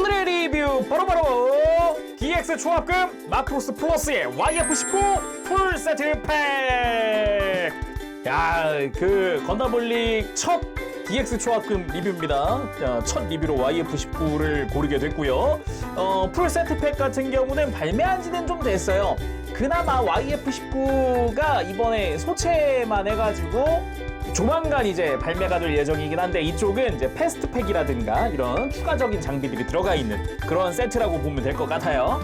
오늘의 리뷰 바로바로 DX 초합금 마크로스 플러스의 YF19 풀 세트 팩. 야, 그 건담올릭 첫 DX 초합금 리뷰입니다. 첫 리뷰로 YF19를 고르게 됐고요. 풀 세트 팩 같은 경우는 발매한 지는 좀 됐어요. 그나마 YF19가 이번에 소체만 해가지고 조만간 이제 발매가 될 예정이긴 한데, 이쪽은 이제 패스트팩이라든가 이런 추가적인 장비들이 들어가 있는 그런 세트라고 보면 될 것 같아요.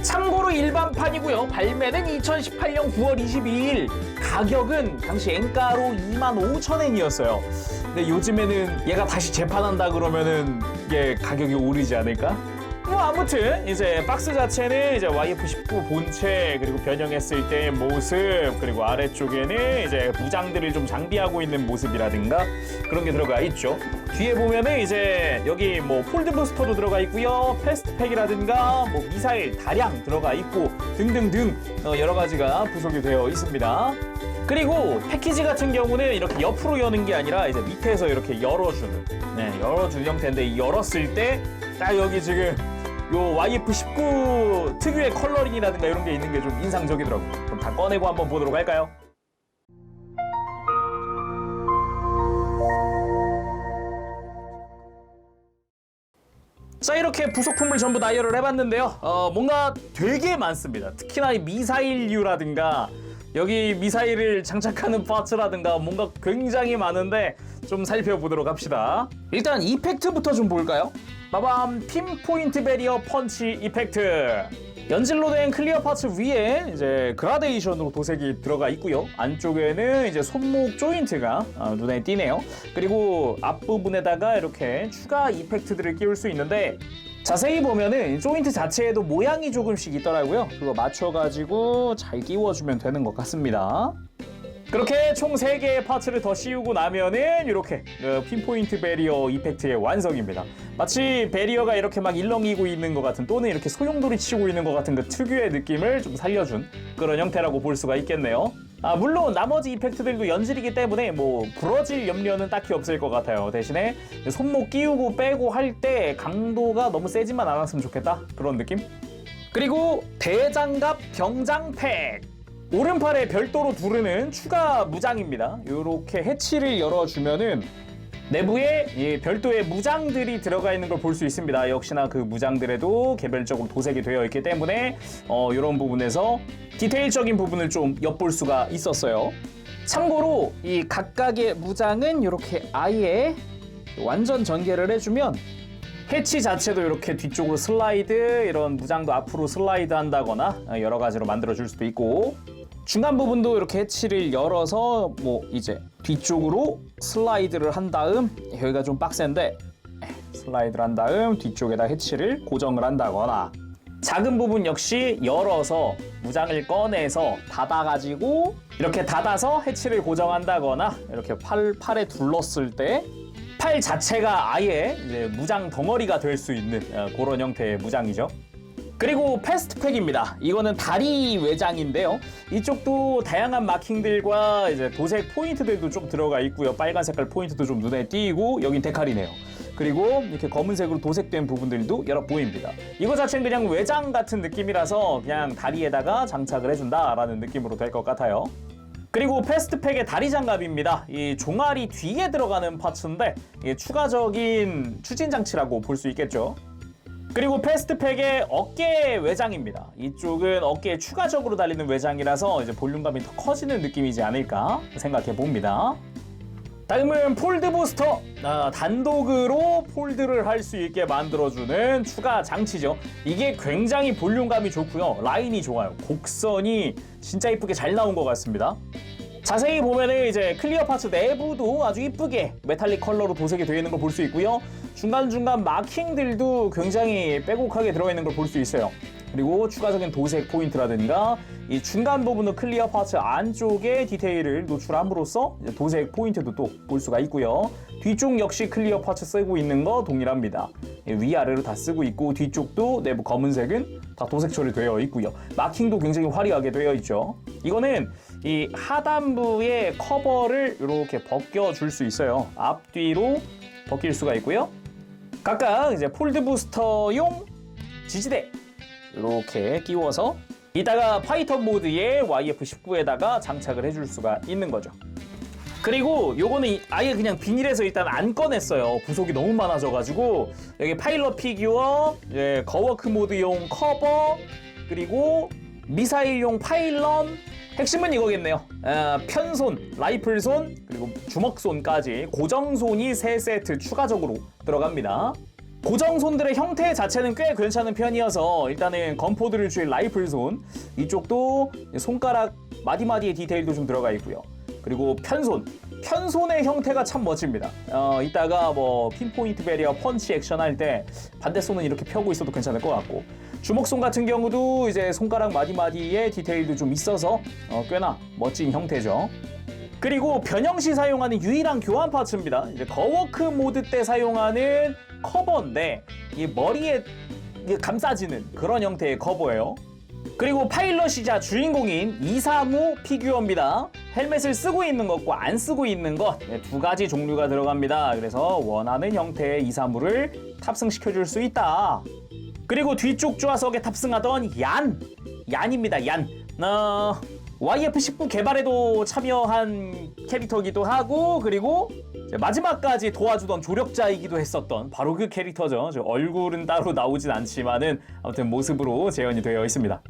참고로 일반판이고요. 발매는 2018년 9월 22일. 가격은 당시 엔가로 25,000엔이었어요. 근데 요즘에는 얘가 다시 재판한다 그러면은 이게 가격이 오르지 않을까? 뭐 아무튼 이제 박스 자체는 이제 YF19 본체, 그리고 변형했을 때의 모습, 그리고 아래쪽에는 이제 무장들을 좀 장비하고 있는 모습이라든가 그런 게 들어가 있죠. 뒤에 보면은 이제 여기 뭐 폴드 부스터도 들어가 있고요. 패스트팩이라든가 뭐 미사일 다량 들어가 있고 등등등 여러 가지가 부속이 되어 있습니다. 그리고 패키지 같은 경우는 이렇게 옆으로 여는 게 아니라 이제 밑에서 이렇게 열어주는, 열어주는 형태인데, 열었을 때 딱 여기 지금 요 YF19 특유의 컬러링이라든가 이런 게 있는 게 좀 인상적이더라고요. 그럼 다 꺼내고 한번 보도록 할까요? 자, 이렇게 부속품을 전부 나열을 해봤는데요. 뭔가 되게 많습니다. 특히나 이 미사일류라든가 여기 미사일을 장착하는 파츠라든가 뭔가 굉장히 많은데 좀 살펴보도록 합시다. 일단 이펙트부터 좀 볼까요? 빠밤! 핀포인트 베리어 펀치 이펙트. 연질로 된 클리어 파츠 위에 이제 그라데이션으로 도색이 들어가 있고요. 안쪽에는 이제 손목 조인트가 눈에 띄네요. 그리고 앞부분에다가 이렇게 추가 이펙트들을 끼울 수 있는데, 자세히 보면은 조인트 자체에도 모양이 조금씩 있더라고요. 그거 맞춰가지고 잘 끼워주면 되는 것 같습니다. 그렇게 총 3개의 파츠를 더 씌우고 나면은 이렇게 핀포인트 베리어 이펙트의 완성입니다. 마치 베리어가 이렇게 막 일렁이고 있는 것 같은, 또는 이렇게 소용돌이 치고 있는 것 같은 그 특유의 느낌을 좀 살려준 그런 형태라고 볼 수가 있겠네요. 물론 나머지 이펙트들도 연질이기 때문에 뭐 부러질 염려는 딱히 없을 것 같아요. 대신에 손목 끼우고 빼고 할 때 강도가 너무 세지만 않았으면 좋겠다, 그런 느낌? 그리고 대장갑 경장팩. 오른팔에 별도로 두르는 추가 무장입니다. 이렇게 해치를 열어주면은 내부에 이 별도의 무장들이 들어가 있는 걸 볼 수 있습니다. 역시나 그 무장들에도 개별적으로 도색이 되어 있기 때문에 이런 부분에서 디테일적인 부분을 좀 엿볼 수가 있었어요. 참고로 이 각각의 무장은 이렇게 아예 완전 전개를 해주면 해치 자체도 이렇게 뒤쪽으로 슬라이드, 이런 무장도 앞으로 슬라이드 한다거나 여러 가지로 만들어 줄 수도 있고, 중간 부분도 이렇게 해치를 열어서 뭐 이제 뒤쪽으로 슬라이드를 한 다음, 여기가 좀 빡센데 슬라이드를 한 다음 뒤쪽에다 해치를 고정을 한다거나, 작은 부분 역시 열어서 무장을 꺼내서 닫아가지고 이렇게 닫아서 해치를 고정한다거나, 이렇게 팔에 둘렀을 때 팔 자체가 아예 이제 무장 덩어리가 될 수 있는 그런 형태의 무장이죠. 그리고 패스트팩입니다. 이거는 다리 외장인데요. 이쪽도 다양한 마킹들과 이제 도색 포인트들도 좀 들어가 있고요. 빨간 색깔 포인트도 좀 눈에 띄고, 여긴 데칼이네요. 그리고 이렇게 검은색으로 도색된 부분들도 여러 보입니다. 이거 자체는 그냥 외장 같은 느낌이라서 그냥 다리에다가 장착을 해준다라는 느낌으로 될 것 같아요. 그리고 패스트팩의 다리 장갑입니다. 이 종아리 뒤에 들어가는 파츠인데 이게 추가적인 추진 장치라고 볼 수 있겠죠. 그리고 패스트팩의 어깨 외장입니다. 이쪽은 어깨에 추가적으로 달리는 외장이라서 이제 볼륨감이 더 커지는 느낌이지 않을까 생각해 봅니다. 다음은 폴드 부스터. 단독으로 폴드를 할 수 있게 만들어주는 추가 장치죠. 이게 굉장히 볼륨감이 좋고요. 라인이 좋아요. 곡선이 진짜 이쁘게 잘 나온 것 같습니다. 자세히 보면은 이제 클리어 파츠 내부도 아주 이쁘게 메탈릭 컬러로 도색이 되어 있는 걸 볼 수 있고요. 중간중간 마킹들도 굉장히 빼곡하게 들어있는 걸 볼 수 있어요. 그리고 추가적인 도색 포인트라든가 이 중간 부분의 클리어 파츠 안쪽에 디테일을 노출함으로써 도색 포인트도 또 볼 수가 있고요. 뒤쪽 역시 클리어 파츠 쓰고 있는 거 동일합니다. 위아래로 다 쓰고 있고, 뒤쪽도 내부 검은색은 다 도색 처리되어 있고요. 마킹도 굉장히 화려하게 되어 있죠. 이거는 이 하단부의 커버를 이렇게 벗겨줄 수 있어요. 앞뒤로 벗길 수가 있고요. 각각 이제 폴드 부스터용 지지대 이렇게 끼워서 이따가 파이터 모드의 YF-19에다가 장착을 해줄 수가 있는 거죠. 그리고 요거는 아예 그냥 비닐에서 일단 안 꺼냈어요. 부속이 너무 많아져가지고 여기 파일럿 피규어, 거워크 모드용 커버, 그리고 미사일용 파일럿, 핵심은 이거겠네요. 편손, 라이플손, 그리고 주먹손까지 고정손이 3세트 추가적으로 들어갑니다. 고정손들의 형태 자체는 꽤 괜찮은 편이어서 일단은 건포드를 줄 라이플손, 이쪽도 손가락 마디마디의 디테일도 좀 들어가 있고요. 그리고 편손의 형태가 참 멋집니다. 이따가 뭐 핀포인트 베리어 펀치 액션 할 때 반대손은 이렇게 펴고 있어도 괜찮을 것 같고, 주먹손 같은 경우도 이제 손가락 마디마디의 디테일도 좀 있어서 꽤나 멋진 형태죠. 그리고 변형 시 사용하는 유일한 교환 파츠입니다. 이제 거워크 모드 때 사용하는 커버인데 이 머리에 감싸지는 그런 형태의 커버예요. 그리고 파일럿이자 주인공인 이사무 피규어입니다. 헬멧을 쓰고 있는 것과 안 쓰고 있는 것 두 가지 종류가 들어갑니다. 그래서 원하는 형태의 이사무를 탑승시켜줄 수 있다. 그리고 뒤쪽 좌석에 탑승하던 얀입니다. 얀. YF-19 개발에도 참여한 캐릭터이기도 하고, 그리고 마지막까지 도와주던 조력자이기도 했었던 바로 그 캐릭터죠. 얼굴은 따로 나오진 않지만은 아무튼 모습으로 재현이 되어 있습니다.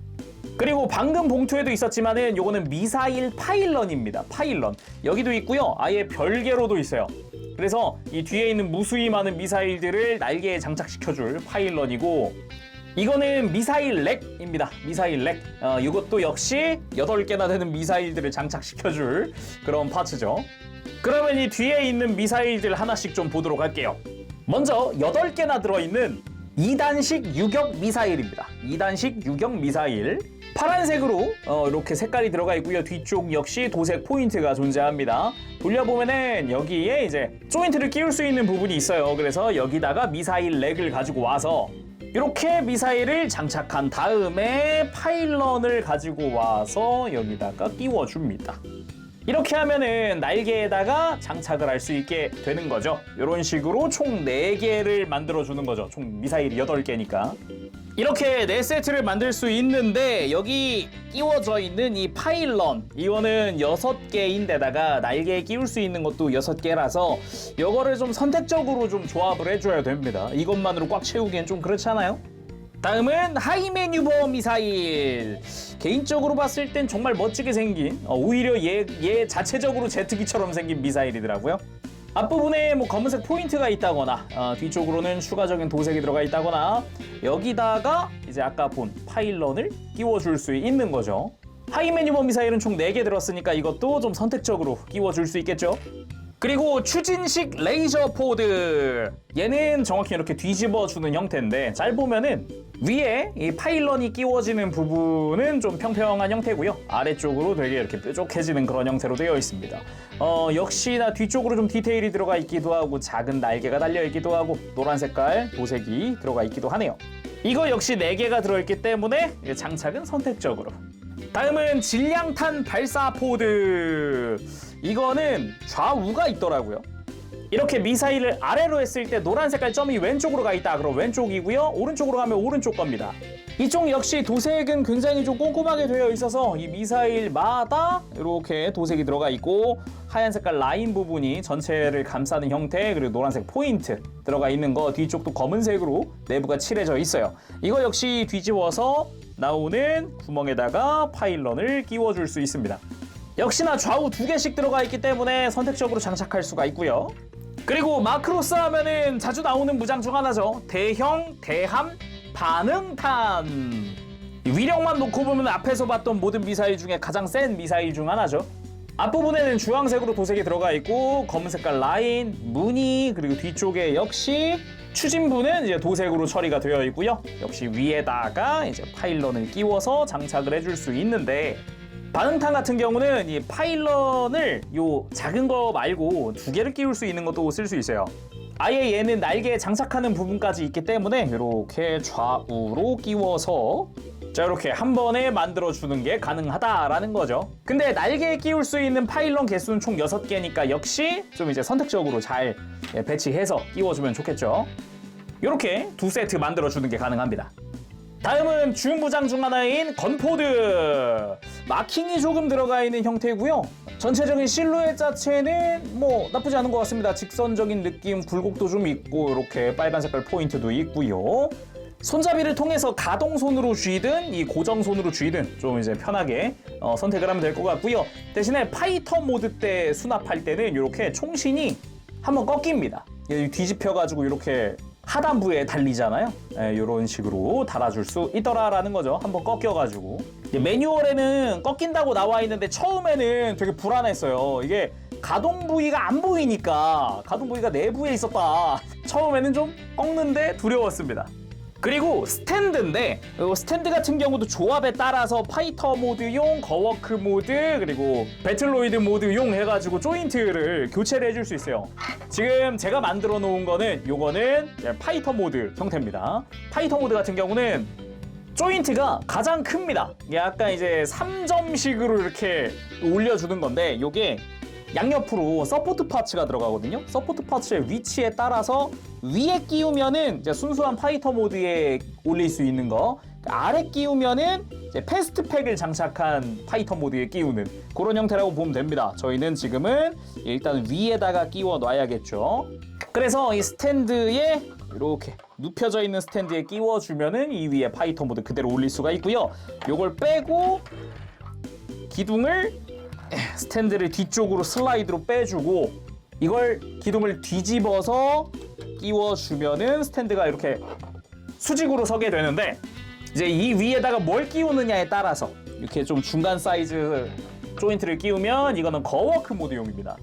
그리고 방금 봉투에도 있었지만은 요거는 미사일 파일런입니다. 파일런. 여기도 있고요. 아예 별개로도 있어요. 그래서 이 뒤에 있는 무수히 많은 미사일들을 날개에 장착시켜줄 파일런이고, 이거는 미사일 렉입니다. 미사일 렉. 이것도 역시 8개나 되는 미사일들을 장착시켜줄 그런 파츠죠. 그러면 이 뒤에 있는 미사일들 하나씩 좀 보도록 할게요. 먼저 8개나 들어있는 2단식 유격 미사일입니다. 2단식 유격 미사일. 파란색으로 이렇게 색깔이 들어가 있고요. 뒤쪽 역시 도색 포인트가 존재합니다. 돌려보면은 여기에 이제 조인트를 끼울 수 있는 부분이 있어요. 그래서 여기다가 미사일 렉을 가지고 와서 이렇게 미사일을 장착한 다음에 파일런을 가지고 와서 여기다가 끼워줍니다. 이렇게 하면은 날개에다가 장착을 할 수 있게 되는 거죠. 이런 식으로 총 4개를 만들어주는 거죠. 총 미사일이 8개니까. 이렇게 4세트를 만들 수 있는데 여기 끼워져 있는 이 파일런, 이거는 6개인데다가 날개에 끼울 수 있는 것도 6개라서 이거를 좀 선택적으로 좀 조합을 해줘야 됩니다. 이것만으로 꽉 채우기엔 좀 그렇잖아요? 다음은 하이매뉴버 미사일. 개인적으로 봤을 땐 정말 멋지게 생긴, 오히려 얘 자체적으로 제트기처럼 생긴 미사일이더라고요. 앞부분에 뭐 검은색 포인트가 있다거나 뒤쪽으로는 추가적인 도색이 들어가 있다거나, 여기다가 이제 아까 본 파일런을 끼워줄 수 있는 거죠. 하이매뉴버 미사일은 총 4개 들었으니까 이것도 좀 선택적으로 끼워줄 수 있겠죠. 그리고 추진식 레이저 포드. 얘는 정확히 이렇게 뒤집어주는 형태인데, 잘 보면은 위에 이 파일런이 끼워지는 부분은 좀 평평한 형태고요. 아래쪽으로 되게 이렇게 뾰족해지는 그런 형태로 되어 있습니다. 역시나 뒤쪽으로 좀 디테일이 들어가 있기도 하고 작은 날개가 달려 있기도 하고 노란 색깔 도색이 들어가 있기도 하네요. 이거 역시 4개가 들어있기 때문에 장착은 선택적으로. 다음은 질량탄 발사 포드. 이거는 좌우가 있더라고요. 이렇게 미사일을 아래로 했을 때 노란 색깔 점이 왼쪽으로 가 있다. 그럼 왼쪽이고요. 오른쪽으로 가면 오른쪽 겁니다. 이쪽 역시 도색은 굉장히 좀 꼼꼼하게 되어 있어서 이 미사일마다 이렇게 도색이 들어가 있고, 하얀 색깔 라인 부분이 전체를 감싸는 형태, 그리고 노란색 포인트 들어가 있는 거, 뒤쪽도 검은색으로 내부가 칠해져 있어요. 이거 역시 뒤집어서 나오는 구멍에다가 파일런을 끼워줄 수 있습니다. 역시나 좌우 2개씩 들어가 있기 때문에 선택적으로 장착할 수가 있고요. 그리고 마크로스 하면은 자주 나오는 무장 중 하나죠. 대형 대함 반응탄. 위력만 놓고 보면 앞에서 봤던 모든 미사일 중에 가장 센 미사일 중 하나죠. 앞부분에는 주황색으로 도색이 들어가 있고, 검은 색깔 라인, 무늬, 그리고 뒤쪽에 역시 추진부는 이제 도색으로 처리가 되어 있고요. 역시 위에다가 이제 파일런을 끼워서 장착을 해줄 수 있는데, 반응탄 같은 경우는 이 파일런을 요 작은 거 말고 2개를 끼울 수 있는 것도 쓸 수 있어요. 아예 얘는 날개에 장착하는 부분까지 있기 때문에 이렇게 좌우로 끼워서 자 이렇게 한 번에 만들어주는 게 가능하다라는 거죠. 근데 날개에 끼울 수 있는 파일런 개수는 총 6개니까 역시 좀 이제 선택적으로 잘 배치해서 끼워주면 좋겠죠. 이렇게 두 세트 만들어주는 게 가능합니다. 다음은 주무장 중 하나인 건포드. 마킹이 조금 들어가 있는 형태고요. 전체적인 실루엣 자체는 뭐 나쁘지 않은 것 같습니다. 직선적인 느낌, 굴곡도 좀 있고 이렇게 빨간 색깔 포인트도 있고요. 손잡이를 통해서 가동손으로 쥐든 이 고정손으로 쥐든 좀 이제 편하게 선택을 하면 될 것 같고요. 대신에 파이터 모드 때 수납할 때는 이렇게 총신이 한번 꺾입니다. 뒤집혀가지고 이렇게 하단부에 달리잖아요. 이런 식으로 달아줄 수 있더라라는 거죠. 한번 꺾여가지고. 매뉴얼에는 꺾인다고 나와 있는데 처음에는 되게 불안했어요. 이게 가동 부위가 안 보이니까 가동 부위가 내부에 있었다. 처음에는 좀 꺾는데 두려웠습니다. 그리고 스탠드인데 스탠드 같은 경우도 조합에 따라서 파이터 모드용, 거워크 모드, 그리고 배틀로이드 모드용 해가지고 조인트를 교체를 해줄 수 있어요. 지금 제가 만들어 놓은 거는 요거는 파이터 모드 형태입니다. 파이터 모드 같은 경우는 조인트가 가장 큽니다. 약간 이제 3점식으로 이렇게 올려주는 건데 요게 양옆으로 서포트 파츠가 들어가거든요. 서포트 파츠의 위치에 따라서 위에 끼우면은 이제 순수한 파이터 모드에 올릴 수 있는 거, 아래 끼우면은 이제 패스트팩을 장착한 파이터 모드에 끼우는 그런 형태라고 보면 됩니다. 저희는 지금은 일단 위에다가 끼워 놔야겠죠. 그래서 이 스탠드에 이렇게 눕혀져 있는 스탠드에 끼워주면은 이 위에 파이터 모드 그대로 올릴 수가 있고요. 요걸 빼고 기둥을 스탠드를 뒤쪽으로 슬라이드로 빼주고 이걸 기둥을 뒤집어서 끼워주면은 스탠드가 이렇게 수직으로 서게 되는데 이제 이 위에다가 뭘 끼우느냐에 따라서 이렇게 좀 중간 사이즈 조인트를 끼우면 이거는 거워크 모드용입니다.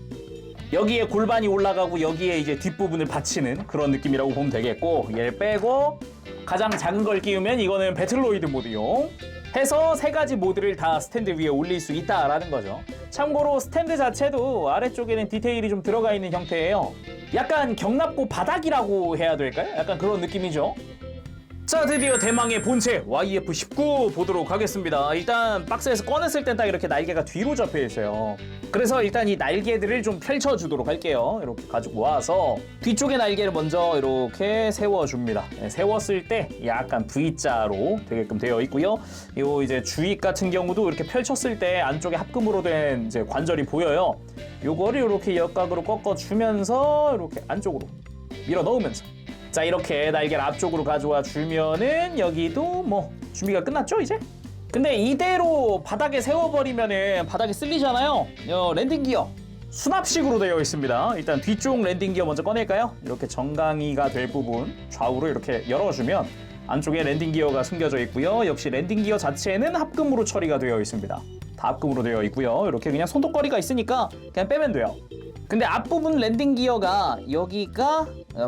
여기에 골반이 올라가고 여기에 이제 뒷부분을 받치는 그런 느낌이라고 보면 되겠고 얘를 빼고 가장 작은 걸 끼우면 이거는 배틀로이드 모드용 해서 세 가지 모드를 다 스탠드 위에 올릴 수 있다라는 거죠. 참고로 스탠드 자체도 아래쪽에는 디테일이 좀 들어가 있는 형태예요. 약간 경납고 바닥이라고 해야 될까요? 약간 그런 느낌이죠. 자, 드디어 대망의 본체 YF-19 보도록 하겠습니다. 일단 박스에서 꺼냈을 땐 딱 이렇게 날개가 뒤로 잡혀 있어요. 그래서 일단 이 날개들을 좀 펼쳐주도록 할게요. 이렇게 가지고 와서 뒤쪽의 날개를 먼저 이렇게 세워줍니다. 세웠을 때 약간 V자로 되게끔 되어 있고요. 요 이제 주익 같은 경우도 이렇게 펼쳤을 때 안쪽에 합금으로 된 이제 관절이 보여요. 요거를 이렇게 역각으로 꺾어주면서 이렇게 안쪽으로 밀어 넣으면서 자, 이렇게 날개를 앞쪽으로 가져와 주면은 여기도 뭐 준비가 끝났죠 이제? 근데 이대로 바닥에 세워버리면은 바닥에 쓸리잖아요. 랜딩 기어 수납식으로 되어 있습니다. 일단 뒤쪽 랜딩 기어 먼저 꺼낼까요? 이렇게 정강이가 될 부분 좌우로 이렇게 열어주면 안쪽에 랜딩 기어가 숨겨져 있고요. 역시 랜딩 기어 자체는 합금으로 처리가 되어 있습니다. 다 합금으로 되어 있고요. 이렇게 그냥 손톱거리가 있으니까 그냥 빼면 돼요. 근데 앞부분 랜딩 기어가 여기가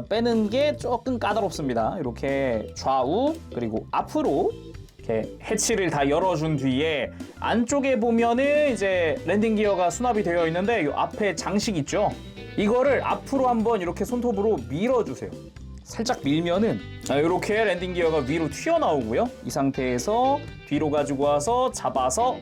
빼는 게 조금 까다롭습니다. 이렇게 좌우 그리고 앞으로 이렇게 해치를 다 열어준 뒤에 안쪽에 보면은 이제 랜딩 기어가 수납이 되어 있는데 이 앞에 장식 있죠? 이거를 앞으로 한번 이렇게 손톱으로 밀어주세요. 살짝 밀면은 이렇게 랜딩 기어가 위로 튀어나오고요. 이 상태에서 뒤로 가지고 와서 잡아서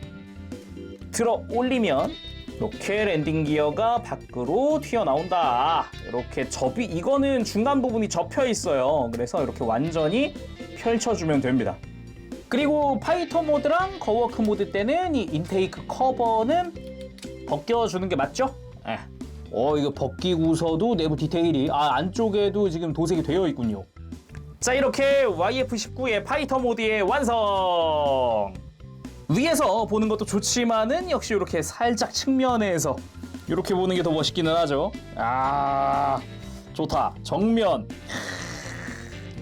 들어 올리면 이렇게 랜딩 기어가 밖으로 튀어나온다. 이렇게 이거는 중간 부분이 접혀 있어요. 그래서 이렇게 완전히 펼쳐주면 됩니다. 그리고 파이터 모드랑 거워크 모드 때는 이 인테이크 커버는 벗겨주는 게 맞죠? 이거 벗기고서도 내부 디테일이 안쪽에도 지금 도색이 되어 있군요. 자, 이렇게 YF-19의 파이터 모드의 완성! 위에서 보는 것도 좋지만은 역시 이렇게 살짝 측면에서 이렇게 보는 게 더 멋있기는 하죠. 좋다. 정면.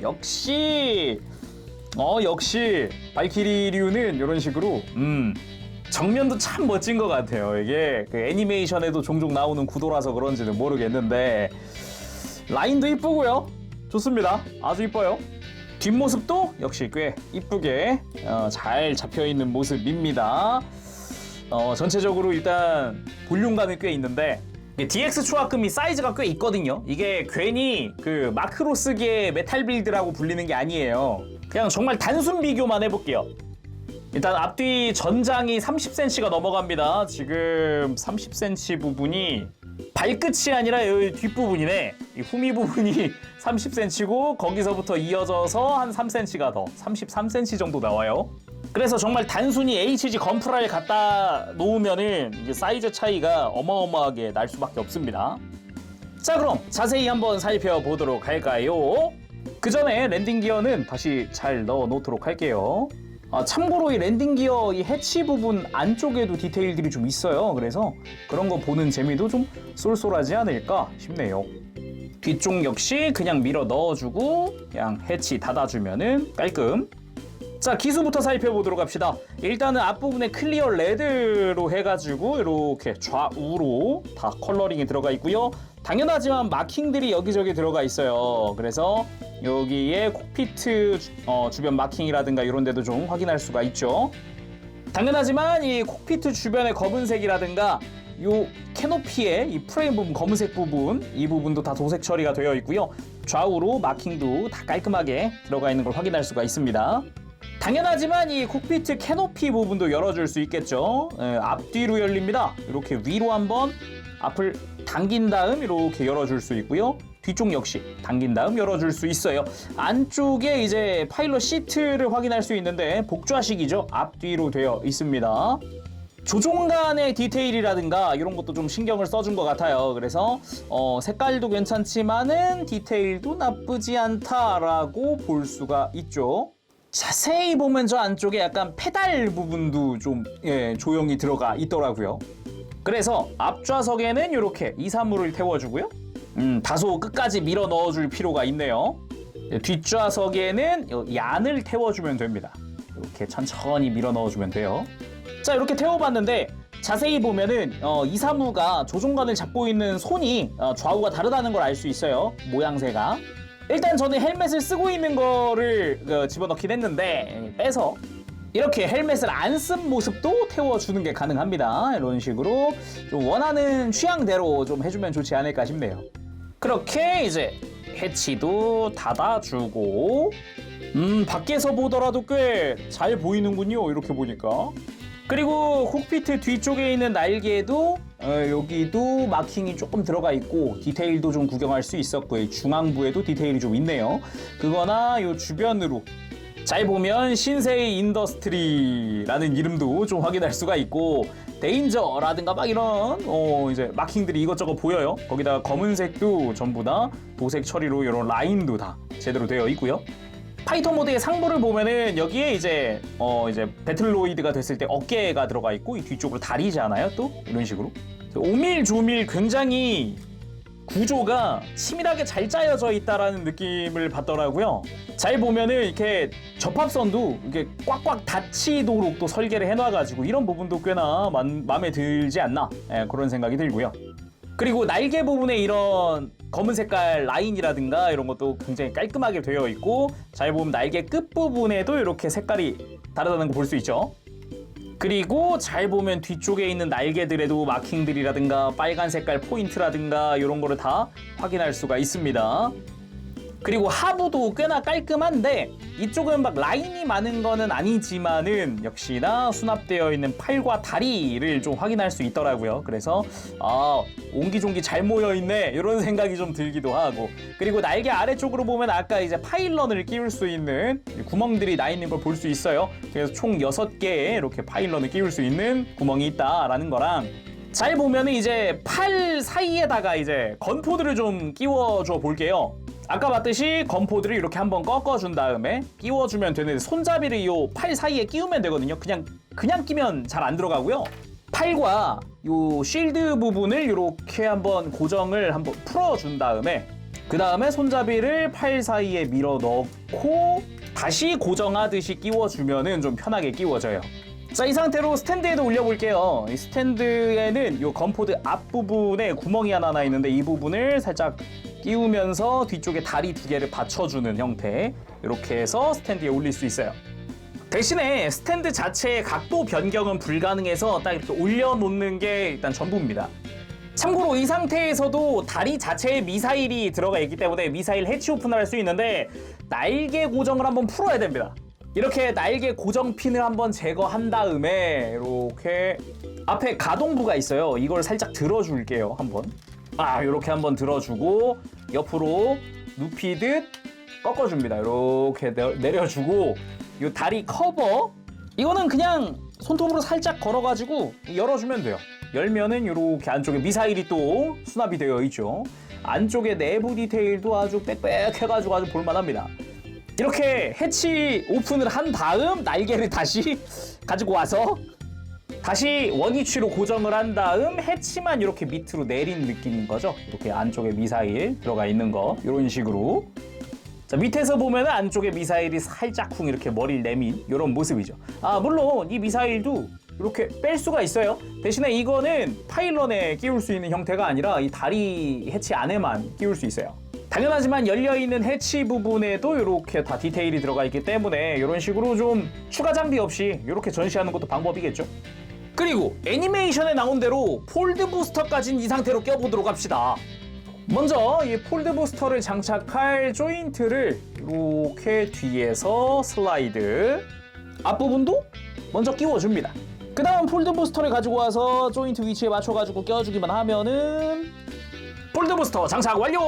역시 발키리류는 이런 식으로 정면도 참 멋진 것 같아요. 이게 그 애니메이션에도 종종 나오는 구도라서 그런지는 모르겠는데 라인도 이쁘고요. 좋습니다. 아주 이뻐요. 뒷모습도 역시 꽤 이쁘게 잘 잡혀있는 모습입니다. 전체적으로 일단 볼륨감이 꽤 있는데 DX 초합금이 사이즈가 꽤 있거든요. 이게 괜히 그 마크로 쓰기에 메탈 빌드라고 불리는 게 아니에요. 그냥 정말 단순 비교만 해볼게요. 일단 앞뒤 전장이 30cm가 넘어갑니다. 지금 30cm 부분이 발끝이 아니라 여기 뒷부분이네. 이 후미 부분이 30cm고 거기서부터 이어져서 한 3cm가 더 33cm 정도 나와요. 그래서 정말 단순히 HG 건프라를 갖다 놓으면은 이게 사이즈 차이가 어마어마하게 날 수밖에 없습니다. 자, 그럼 자세히 한번 살펴보도록 할까요? 그 전에 랜딩 기어는 다시 잘 넣어 놓도록 할게요. 참고로 이 랜딩 기어 이 해치 부분 안쪽에도 디테일들이 좀 있어요. 그래서 그런 거 보는 재미도 좀 쏠쏠하지 않을까 싶네요. 뒤쪽 역시 그냥 밀어 넣어주고 그냥 해치 닫아주면은 깔끔. 자, 기수부터 살펴보도록 합시다. 일단은 앞부분에 클리어 레드로 해가지고 이렇게 좌우로 다 컬러링이 들어가 있고요. 당연하지만 마킹들이 여기저기 들어가 있어요. 그래서 여기에 콕피트 주변 마킹이라든가 이런 데도 좀 확인할 수가 있죠. 당연하지만 이 콕피트 주변의 검은색이라든가 요 캐노피의 이 프레임 부분 검은색 부분 이 부분도 다 도색 처리가 되어 있고요. 좌우로 마킹도 다 깔끔하게 들어가 있는 걸 확인할 수가 있습니다. 당연하지만 이 콕피트 캐노피 부분도 열어줄 수 있겠죠. 앞뒤로 열립니다. 이렇게 위로 한번 앞을 당긴 다음 이렇게 열어줄 수 있고요. 뒤쪽 역시 당긴 다음 열어줄 수 있어요. 안쪽에 이제 파일럿 시트를 확인할 수 있는데 복좌식이죠. 앞뒤로 되어 있습니다. 조종간의 디테일이라든가 이런 것도 좀 신경을 써준 것 같아요. 그래서 색깔도 괜찮지만은 디테일도 나쁘지 않다라고 볼 수가 있죠. 자세히 보면 저 안쪽에 약간 페달 부분도 좀 조형이 들어가 있더라고요. 그래서 앞좌석에는 이렇게 2, 3무를 태워주고요. 다소 끝까지 밀어 넣어줄 필요가 있네요. 뒷좌석에는 얀을 태워주면 됩니다. 이렇게 천천히 밀어 넣어주면 돼요. 자, 이렇게 태워봤는데 자세히 보면은 2, 3무가 조종관을 잡고 있는 손이 좌우가 다르다는 걸 알 수 있어요. 모양새가. 일단 저는 헬멧을 쓰고 있는 거를 집어넣긴 했는데 빼서 이렇게 헬멧을 안 쓴 모습도 태워주는 게 가능합니다. 이런 식으로 좀 원하는 취향대로 좀 해주면 좋지 않을까 싶네요. 그렇게 이제 해치도 닫아주고 밖에서 보더라도 꽤 잘 보이는군요. 이렇게 보니까. 그리고 콕피트 뒤쪽에 있는 날개도 여기도 마킹이 조금 들어가 있고 디테일도 좀 구경할 수 있었고요. 중앙부에도 디테일이 좀 있네요. 그거나 요 주변으로 잘 보면 신세이 인더스트리라는 이름도 좀 확인할 수가 있고 데인저라든가 막 이런 이제 마킹들이 이것저것 보여요. 거기다가 검은색도 전부 다 도색 처리로 이런 라인도 다 제대로 되어 있고요. 파이터 모드의 상부를 보면은 여기에 이제 배틀로이드가 됐을 때 어깨가 들어가 있고 이 뒤쪽으로 다리잖아요. 또 이런 식으로 오밀조밀 굉장히 구조가 치밀하게 잘 짜여져 있다라는 느낌을 받더라고요. 잘 보면은 이렇게 접합선도 이렇게 꽉꽉 닫히도록 또 설계를 해놔가지고 이런 부분도 꽤나 마음에 들지 않나 그런 생각이 들고요. 그리고 날개 부분에 이런 검은 색깔 라인이라든가 이런 것도 굉장히 깔끔하게 되어 있고 잘 보면 날개 끝부분에도 이렇게 색깔이 다르다는 거 볼 수 있죠. 그리고 잘 보면 뒤쪽에 있는 날개들에도 마킹들이라든가 빨간 색깔 포인트라든가 이런 거를 다 확인할 수가 있습니다. 그리고 하부도 꽤나 깔끔한데 이쪽은 막 라인이 많은 거는 아니지만은 역시나 수납되어 있는 팔과 다리를 좀 확인할 수 있더라고요. 그래서 옹기종기 잘 모여 있네 이런 생각이 좀 들기도 하고 그리고 날개 아래쪽으로 보면 아까 이제 파일런을 끼울 수 있는 구멍들이 나 있는 걸 볼 수 있어요. 그래서 총 6개의 이렇게 파일런을 끼울 수 있는 구멍이 있다라는 거랑 잘 보면은 이제 팔 사이에다가 이제 건포드를 좀 끼워줘 볼게요. 아까 봤듯이 건포드를 이렇게 한번 꺾어준 다음에 끼워주면 되는데 손잡이를 이 팔 사이에 끼우면 되거든요. 그냥 끼면 잘 안 들어가고요. 팔과 이 쉴드 부분을 이렇게 한번 고정을 한번 풀어준 다음에 그 다음에 손잡이를 팔 사이에 밀어 넣고 다시 고정하듯이 끼워주면은 좀 편하게 끼워져요. 자, 이 상태로 스탠드에도 올려볼게요. 이 스탠드에는 이 건포드 앞부분에 구멍이 하나 나 있는데 이 부분을 살짝 끼우면서 뒤쪽에 다리 2개를 받쳐주는 형태 이렇게 해서 스탠드에 올릴 수 있어요. 대신에 스탠드 자체의 각도 변경은 불가능해서 딱 이렇게 올려놓는 게 일단 전부입니다. 참고로 이 상태에서도 다리 자체에 미사일이 들어가 있기 때문에 미사일 해치 오픈을 할 수 있는데 날개 고정을 한번 풀어야 됩니다. 이렇게 날개 고정 핀을 한번 제거한 다음에 이렇게 앞에 가동부가 있어요. 이걸 살짝 들어줄게요. 한번. 이렇게 한번 들어주고 옆으로 눕히듯 꺾어줍니다. 이렇게 내려주고 이 다리 커버 이거는 그냥 손톱으로 살짝 걸어가지고 열어주면 돼요. 열면은 이렇게 안쪽에 미사일이 또 수납이 되어 있죠. 안쪽에 내부 디테일도 아주 빽빽해가지고 아주 볼만합니다. 이렇게 해치 오픈을 한 다음 날개를 다시 가지고 와서 다시 원위치로 고정을 한 다음 해치만 이렇게 밑으로 내린 느낌인 거죠. 이렇게 안쪽에 미사일 들어가 있는 거 이런 식으로. 자, 밑에서 보면은 안쪽에 미사일이 살짝쿵 이렇게 머리를 내민 이런 모습이죠. 물론 이 미사일도 이렇게 뺄 수가 있어요. 대신에 이거는 파일런에 끼울 수 있는 형태가 아니라 이 다리 해치 안에만 끼울 수 있어요. 당연하지만 열려있는 해치 부분에도 이렇게 다 디테일이 들어가 있기 때문에 이런 식으로 좀 추가 장비 없이 이렇게 전시하는 것도 방법이겠죠. 그리고 애니메이션에 나온 대로 폴드 부스터까지는 이 상태로 껴보도록 합시다. 먼저 이 폴드 부스터를 장착할 조인트를 이렇게 뒤에서 슬라이드, 앞부분도 먼저 끼워줍니다. 그 다음 폴드 부스터를 가지고 와서 조인트 위치에 맞춰가지고 껴주기만 하면은 폴드 부스터 장착 완료!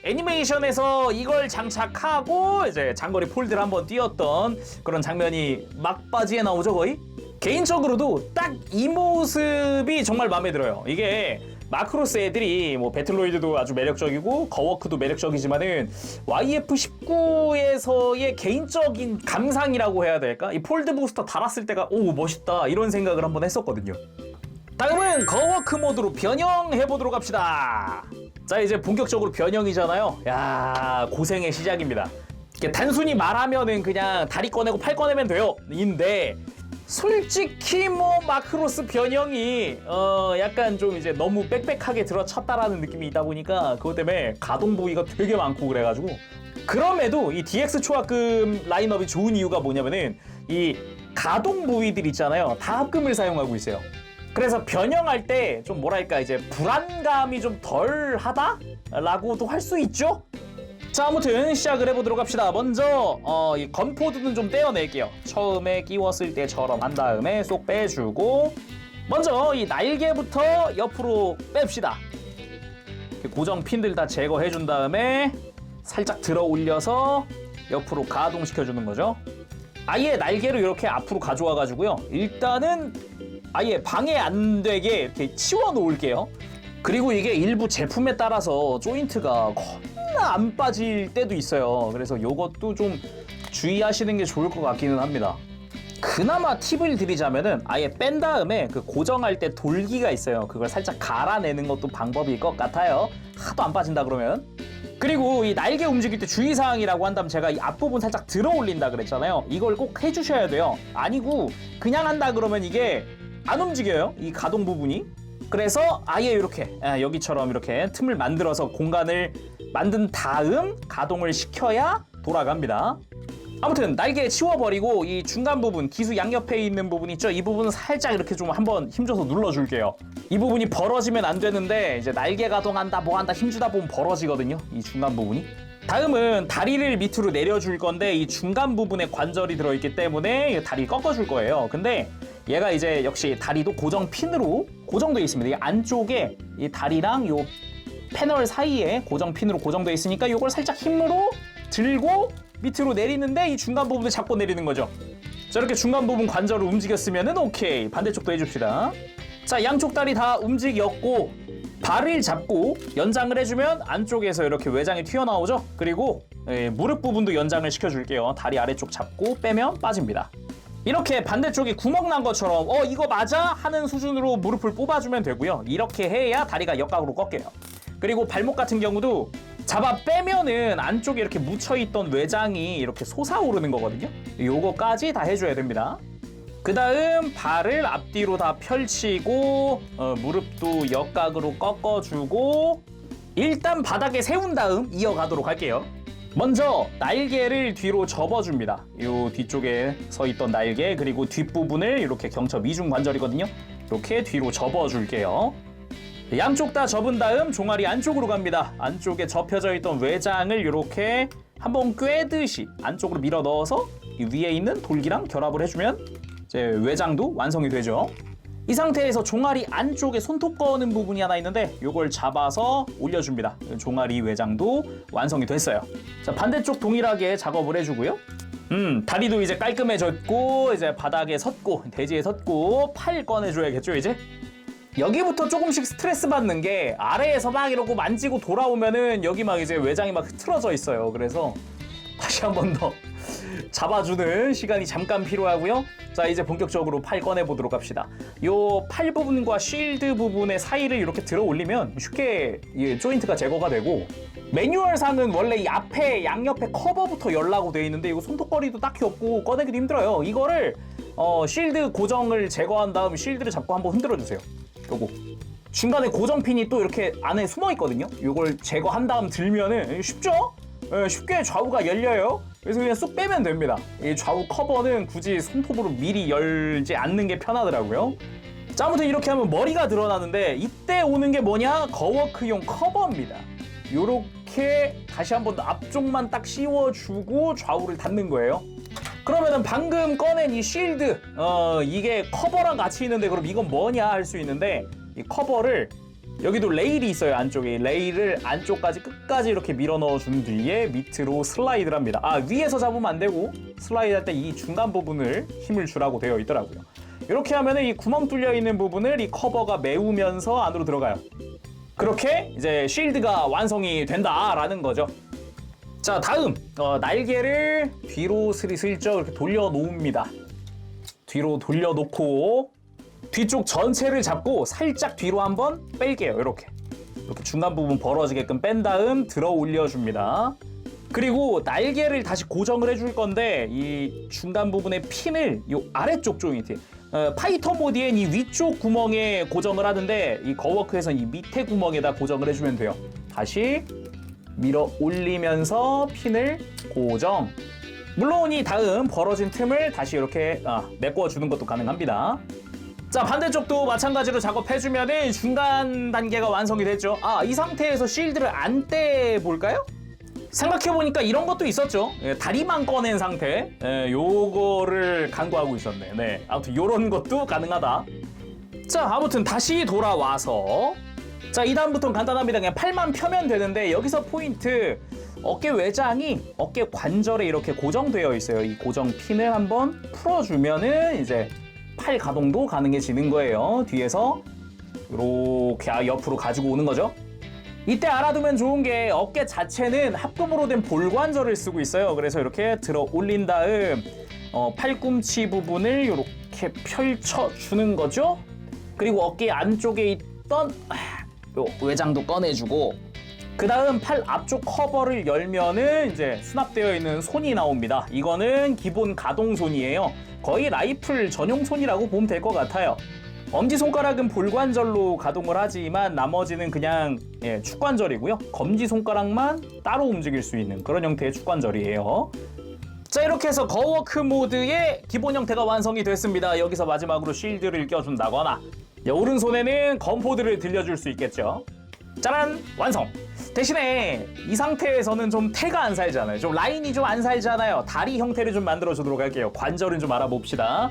애니메이션에서 이걸 장착하고 이제 장거리 폴드를 한번 띄웠던 그런 장면이 막바지에 나오죠, 거의? 개인적으로도 딱 이 모습이 정말 마음에 들어요. 이게 마크로스 애들이 뭐 배틀로이드도 아주 매력적이고 거워크도 매력적이지만은 YF19에서의 개인적인 감상이라고 해야 될까? 이 폴드 부스터 달았을 때가 오 멋있다 이런 생각을 한번 했었거든요. 다음은 거워크 모드로 변형해보도록 합시다. 자, 이제 본격적으로 변형이잖아요. 야, 고생의 시작입니다. 단순히 말하면은 그냥 다리 꺼내고 팔 꺼내면 돼요 인데 솔직히 뭐 마크로스 변형이 약간 좀 이제 너무 빽빽하게 들어찼다라는 느낌이 있다 보니까 그것 때문에 가동 부위가 되게 많고 그래가지고 그럼에도 이 DX 초합금 라인업이 좋은 이유가 뭐냐면은 이 가동 부위들 있잖아요. 다 합금을 사용하고 있어요. 그래서 변형할 때 좀 뭐랄까 이제 불안감이 좀 덜 하다? 라고도 할 수 있죠? 자, 아무튼 시작을 해보도록 합시다. 먼저 이 건포드는 좀 떼어낼게요. 처음에 끼웠을 때처럼 한 다음에 쏙 빼주고 먼저 이 날개부터 옆으로 뺍시다. 고정 핀들 다 제거해준 다음에 살짝 들어 올려서 옆으로 가동시켜주는 거죠. 아예 날개를 이렇게 앞으로 가져와 가지고요. 일단은 아예 방해 안 되게 이렇게 치워 놓을게요. 그리고 이게 일부 제품에 따라서 조인트가 겁나 안 빠질 때도 있어요. 그래서 요것도 좀 주의하시는 게 좋을 것 같기는 합니다. 그나마 팁을 드리자면은 아예 뺀 다음에 그 고정할 때 돌기가 있어요. 그걸 살짝 갈아내는 것도 방법일 것 같아요. 하도 안 빠진다 그러면. 그리고 이 날개 움직일 때 주의사항이라고 한다면 제가 이 앞부분 살짝 들어 올린다 그랬잖아요. 이걸 꼭 해주셔야 돼요. 아니고 그냥 한다 그러면 이게 안 움직여요. 이 가동 부분이. 그래서 아예 이렇게 여기처럼 이렇게 틈을 만들어서 공간을 만든 다음 가동을 시켜야 돌아갑니다. 아무튼 날개 치워버리고 이 중간 부분 기수 양옆에 있는 부분 있죠? 이 부분은 살짝 이렇게 좀 한번 힘줘서 눌러줄게요. 이 부분이 벌어지면 안 되는데 이제 날개 가동한다 뭐한다 힘주다 보면 벌어지거든요. 이 중간 부분이. 다음은 다리를 밑으로 내려줄 건데 이 중간 부분에 관절이 들어있기 때문에 다리 꺾어줄 거예요. 근데 얘가 이제 역시 다리도 고정 핀으로 고정되어 있습니다. 이 안쪽에 이 다리랑 요 패널 사이에 고정 핀으로 고정되어 있으니까 이걸 살짝 힘으로 들고 밑으로 내리는데 이 중간 부분을 잡고 내리는 거죠. 자, 이렇게 중간 부분 관절을 움직였으면은 오케이. 반대쪽도 해줍시다. 자, 양쪽 다리 다 움직였고 발을 잡고 연장을 해주면 안쪽에서 이렇게 외장이 튀어나오죠. 그리고 무릎 부분도 연장을 시켜줄게요. 다리 아래쪽 잡고 빼면 빠집니다. 이렇게 반대쪽에 구멍 난 것처럼 이거 맞아? 하는 수준으로 무릎을 뽑아주면 되고요. 이렇게 해야 다리가 역각으로 꺾여요. 그리고 발목 같은 경우도 잡아 빼면은 안쪽에 이렇게 묻혀있던 외장이 이렇게 솟아오르는 거거든요. 요거까지 다 해줘야 됩니다. 그 다음 발을 앞뒤로 다 펼치고 무릎도 역각으로 꺾어주고 일단 바닥에 세운 다음 이어가도록 할게요. 먼저 날개를 뒤로 접어줍니다. 요 뒤쪽에 서 있던 날개 그리고 뒷부분을 이렇게 경첩 이중 관절이거든요. 이렇게 뒤로 접어줄게요. 양쪽 다 접은 다음 종아리 안쪽으로 갑니다. 안쪽에 접혀져 있던 외장을 이렇게 한번 꿰듯이 안쪽으로 밀어 넣어서 이 위에 있는 돌기랑 결합을 해주면 이제 외장도 완성이 되죠. 이 상태에서 종아리 안쪽에 손톱 거는 부분이 하나 있는데 이걸 잡아서 올려줍니다. 종아리 외장도 완성이 됐어요. 자, 반대쪽 동일하게 작업을 해주고요. 다리도 이제 깔끔해졌고 이제 바닥에 섰고 대지에 섰고 팔 꺼내줘야겠죠 이제. 여기부터 조금씩 스트레스 받는 게 아래에서 막 이러고 만지고 돌아오면은 여기 막 이제 외장이 막 흐트러져 있어요. 그래서 다시 한 번 더 잡아주는 시간이 잠깐 필요하고요. 자, 이제 본격적으로 팔 꺼내보도록 합시다. 요 팔 부분과 쉴드 부분의 사이를 이렇게 들어 올리면 쉽게 이 조인트가 제거가 되고, 매뉴얼상은 원래 이 앞에 양옆에 커버부터 열라고 되어 있는데 이거 손톱거리도 딱히 없고 꺼내기도 힘들어요. 이거를 쉴드 고정을 제거한 다음 쉴드를 잡고 한번 흔들어 주세요. 요거 중간에 고정핀이 또 이렇게 안에 숨어 있거든요. 요걸 제거한 다음 들면은 쉽죠? 쉽게 좌우가 열려요. 그래서 그냥 쏙 빼면 됩니다. 이 좌우 커버는 굳이 손톱으로 미리 열지 않는 게 편하더라고요. 자, 아무튼 이렇게 하면 머리가 드러나는데 이때 오는 게 뭐냐? 거워크용 커버입니다. 요렇게 다시 한 번 더 앞쪽만 딱 씌워주고 좌우를 닫는 거예요. 그러면은 방금 꺼낸 이 쉴드, 이게 커버랑 같이 있는데 그럼 이건 뭐냐 할 수 있는데, 이 커버를 여기도 레일이 있어요. 안쪽에 레일을 안쪽까지 끝까지 이렇게 밀어 넣어 준 뒤에 밑으로 슬라이드를 합니다. 위에서 잡으면 안 되고 슬라이드 할 때 이 중간 부분을 힘을 주라고 되어 있더라고요. 이렇게 하면은 이 구멍 뚫려 있는 부분을 이 커버가 메우면서 안으로 들어가요. 그렇게 이제 쉴드가 완성이 된다라는 거죠. 자, 다음 날개를 뒤로 스리슬쩍 이렇게 돌려 놓습니다. 뒤로 돌려 놓고 뒤쪽 전체를 잡고 살짝 뒤로 한번 뺄게요. 이렇게 중간 부분 벌어지게끔 뺀 다음 들어 올려줍니다. 그리고 날개를 다시 고정을 해줄 건데 이 중간 부분의 핀을 이 아래쪽 조인트, 파이터 모드엔 이 위쪽 구멍에 고정을 하는데 이 거워크에서는 이 밑에 구멍에다 고정을 해주면 돼요. 다시 밀어 올리면서 핀을 고정. 물론 이 다음 벌어진 틈을 다시 이렇게 메꿔주는 것도 가능합니다. 자, 반대쪽도 마찬가지로 작업해주면은 중간 단계가 완성이 됐죠. 이 상태에서 쉴드를 안 떼볼까요? 생각해보니까 이런 것도 있었죠. 다리만 꺼낸 상태. 요거를 간과하고 있었네. 네, 아무튼 요런 것도 가능하다. 자, 아무튼 다시 돌아와서 자, 이 다음부터는 간단합니다. 그냥 팔만 펴면 되는데 여기서 포인트, 어깨 외장이 어깨 관절에 이렇게 고정되어 있어요. 이 고정 핀을 한번 풀어주면은 이제 팔 가동도 가능해지는 거예요. 뒤에서 이렇게 옆으로 가지고 오는 거죠. 이때 알아두면 좋은 게 어깨 자체는 합금으로 된 볼관절을 쓰고 있어요. 그래서 이렇게 들어 올린 다음 팔꿈치 부분을 이렇게 펼쳐주는 거죠. 그리고 어깨 안쪽에 있던 요 외장도 꺼내주고, 그 다음 팔 앞쪽 커버를 열면은 이제 수납되어 있는 손이 나옵니다. 이거는 기본 가동손이에요. 거의 라이플 전용 손이라고 보면 될 것 같아요. 엄지손가락은 볼관절로 가동을 하지만 나머지는 그냥 축관절이고요. 검지손가락만 따로 움직일 수 있는 그런 형태의 축관절이에요. 자, 이렇게 해서 거워크 모드의 기본 형태가 완성이 됐습니다. 여기서 마지막으로 쉴드를 껴준다거나 오른손에는 건포드를 들려줄 수 있겠죠. 짜란! 완성! 대신에 이 상태에서는 좀 태가 안 살잖아요. 좀 라인이 좀 안 살잖아요. 다리 형태를 좀 만들어 주도록 할게요. 관절은 좀 알아봅시다.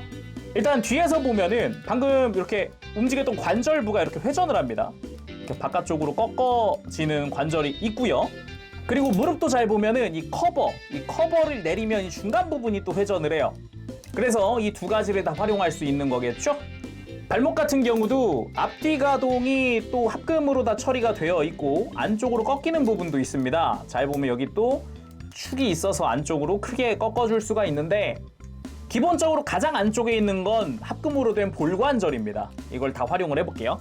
일단 뒤에서 보면은 방금 이렇게 움직였던 관절부가 이렇게 회전을 합니다. 이렇게 바깥쪽으로 꺾어지는 관절이 있고요. 그리고 무릎도 잘 보면은 이 커버를 내리면 이 중간 부분이 또 회전을 해요. 그래서 이 두 가지를 다 활용할 수 있는 거겠죠? 발목 같은 경우도 앞뒤 가동이 또 합금으로 다 처리가 되어 있고 안쪽으로 꺾이는 부분도 있습니다. 잘 보면 여기 또 축이 있어서 안쪽으로 크게 꺾어줄 수가 있는데, 기본적으로 가장 안쪽에 있는 건 합금으로 된 볼관절입니다. 이걸 다 활용을 해볼게요.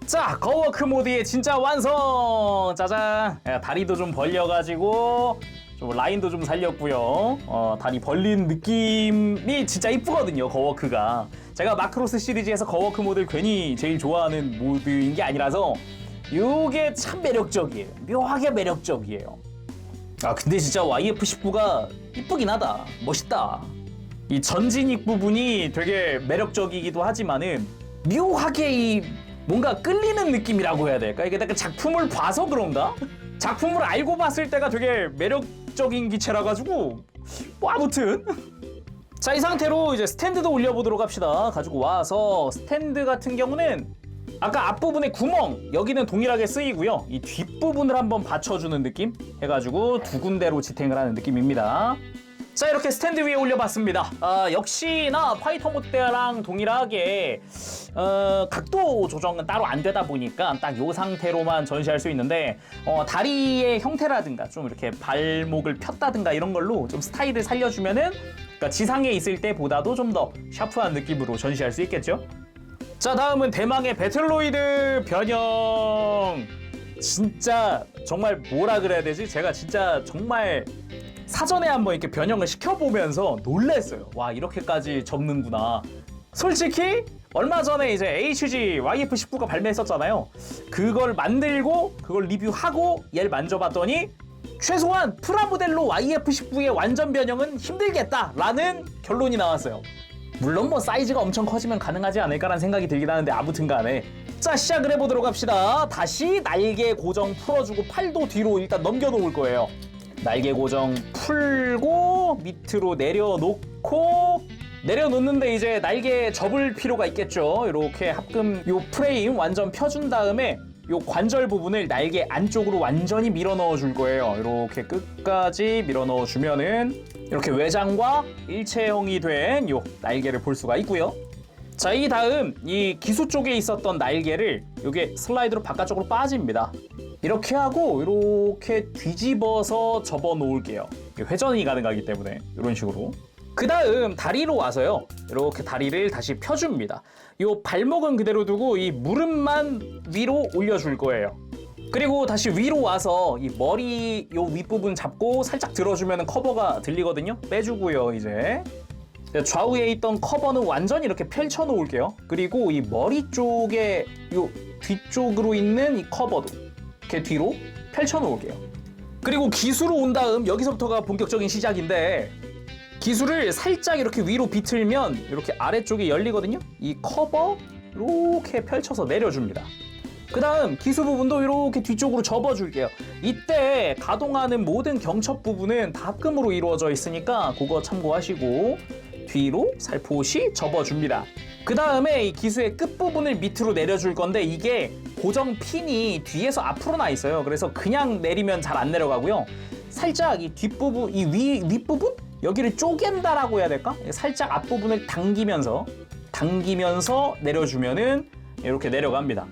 자, 거워크 모드의 진짜 완성! 짜잔! 다리도 좀 벌려가지고 좀 라인도 좀 살렸고요. 다리 벌린 느낌이 진짜 이쁘거든요, 거워크가. 제가 마크로스 시리즈에서 거워크 모드를 괜히 제일 좋아하는 모드인 게 아니라서 이게 참 매력적이에요. 묘하게 매력적이에요. 근데 진짜 YF19가 이쁘긴 하다. 멋있다. 이 전진익 부분이 되게 매력적이기도 하지만은 묘하게 이 뭔가 끌리는 느낌이라고 해야 될까? 이게 약간 작품을 봐서 그런가? 작품을 알고 봤을 때가 되게 매력적인 기체라 가지고 아무튼 자, 이 상태로 이제 스탠드도 올려보도록 합시다. 가지고 와서 스탠드 같은 경우는 아까 앞부분에 구멍 여기는 동일하게 쓰이고요. 이 뒷부분을 한번 받쳐주는 느낌 해가지고 두 군데로 지탱을 하는 느낌입니다. 자, 이렇게 스탠드 위에 올려봤습니다. 역시나 파이터 모드랑 동일하게 각도 조정은 따로 안 되다 보니까 딱 이 상태로만 전시할 수 있는데 다리의 형태라든가 좀 이렇게 발목을 폈다든가 이런 걸로 좀 스타일을 살려주면은 그러니까 지상에 있을 때보다도 좀 더 샤프한 느낌으로 전시할 수 있겠죠. 자, 다음은 대망의 배틀로이드 변형. 진짜 정말 뭐라 그래야 되지? 제가 진짜 정말 사전에 한번 이렇게 변형을 시켜보면서 놀랐어요. 와, 이렇게까지 접는구나. 솔직히 얼마 전에 이제 HG YF19가 발매했었잖아요. 그걸 만들고 그걸 리뷰하고 얘를 만져봤더니 최소한 프라모델로 YF19의 완전 변형은 힘들겠다라는 결론이 나왔어요. 물론 뭐 사이즈가 엄청 커지면 가능하지 않을까라는 생각이 들긴 하는데 아무튼 간에 자, 시작을 해보도록 합시다. 다시 날개 고정 풀어주고 팔도 뒤로 일단 넘겨놓을 거예요. 날개 고정 풀고 밑으로 내려놓고 내려놓는데 이제 날개 접을 필요가 있겠죠. 이렇게 합금 요 프레임 완전 펴준 다음에 요 관절 부분을 날개 안쪽으로 완전히 밀어 넣어 줄 거예요. 이렇게 끝까지 밀어 넣어 주면은 이렇게 외장과 일체형이 된 요 날개를 볼 수가 있고요. 자, 이 다음 이 기수 쪽에 있었던 날개를 요게 슬라이드로 바깥쪽으로 빠집니다. 이렇게 하고 이렇게 뒤집어서 접어 놓을게요. 회전이 가능하기 때문에 이런 식으로. 그 다음 다리로 와서요. 이렇게 다리를 다시 펴줍니다. 요 발목은 그대로 두고 이 무릎만 위로 올려줄 거예요. 그리고 다시 위로 와서 이 머리 요 윗부분 잡고 살짝 들어주면 커버가 들리거든요. 빼주고요. 이제 좌우에 있던 커버는 완전히 이렇게 펼쳐 놓을게요. 그리고 이 머리 쪽에 요 뒤쪽으로 있는 이 커버도 이렇게 뒤로 펼쳐 놓을게요. 그리고 기수로 온 다음 여기서부터가 본격적인 시작인데 기수를 살짝 이렇게 위로 비틀면 이렇게 아래쪽이 열리거든요. 이 커버 이렇게 펼쳐서 내려줍니다. 그 다음 기수 부분도 이렇게 뒤쪽으로 접어줄게요. 이때 가동하는 모든 경첩 부분은 다 합금으로 이루어져 있으니까 그거 참고하시고 뒤로 살포시 접어줍니다. 그 다음에 이 기수의 끝부분을 밑으로 내려줄 건데 이게 고정 핀이 뒤에서 앞으로 나 있어요. 그래서 그냥 내리면 잘 안 내려가고요. 살짝 이 뒷부분, 이 윗부분? 여기를 쪼갠다라고 해야 될까? 살짝 앞부분을 당기면서 내려주면은 이렇게 내려갑니다.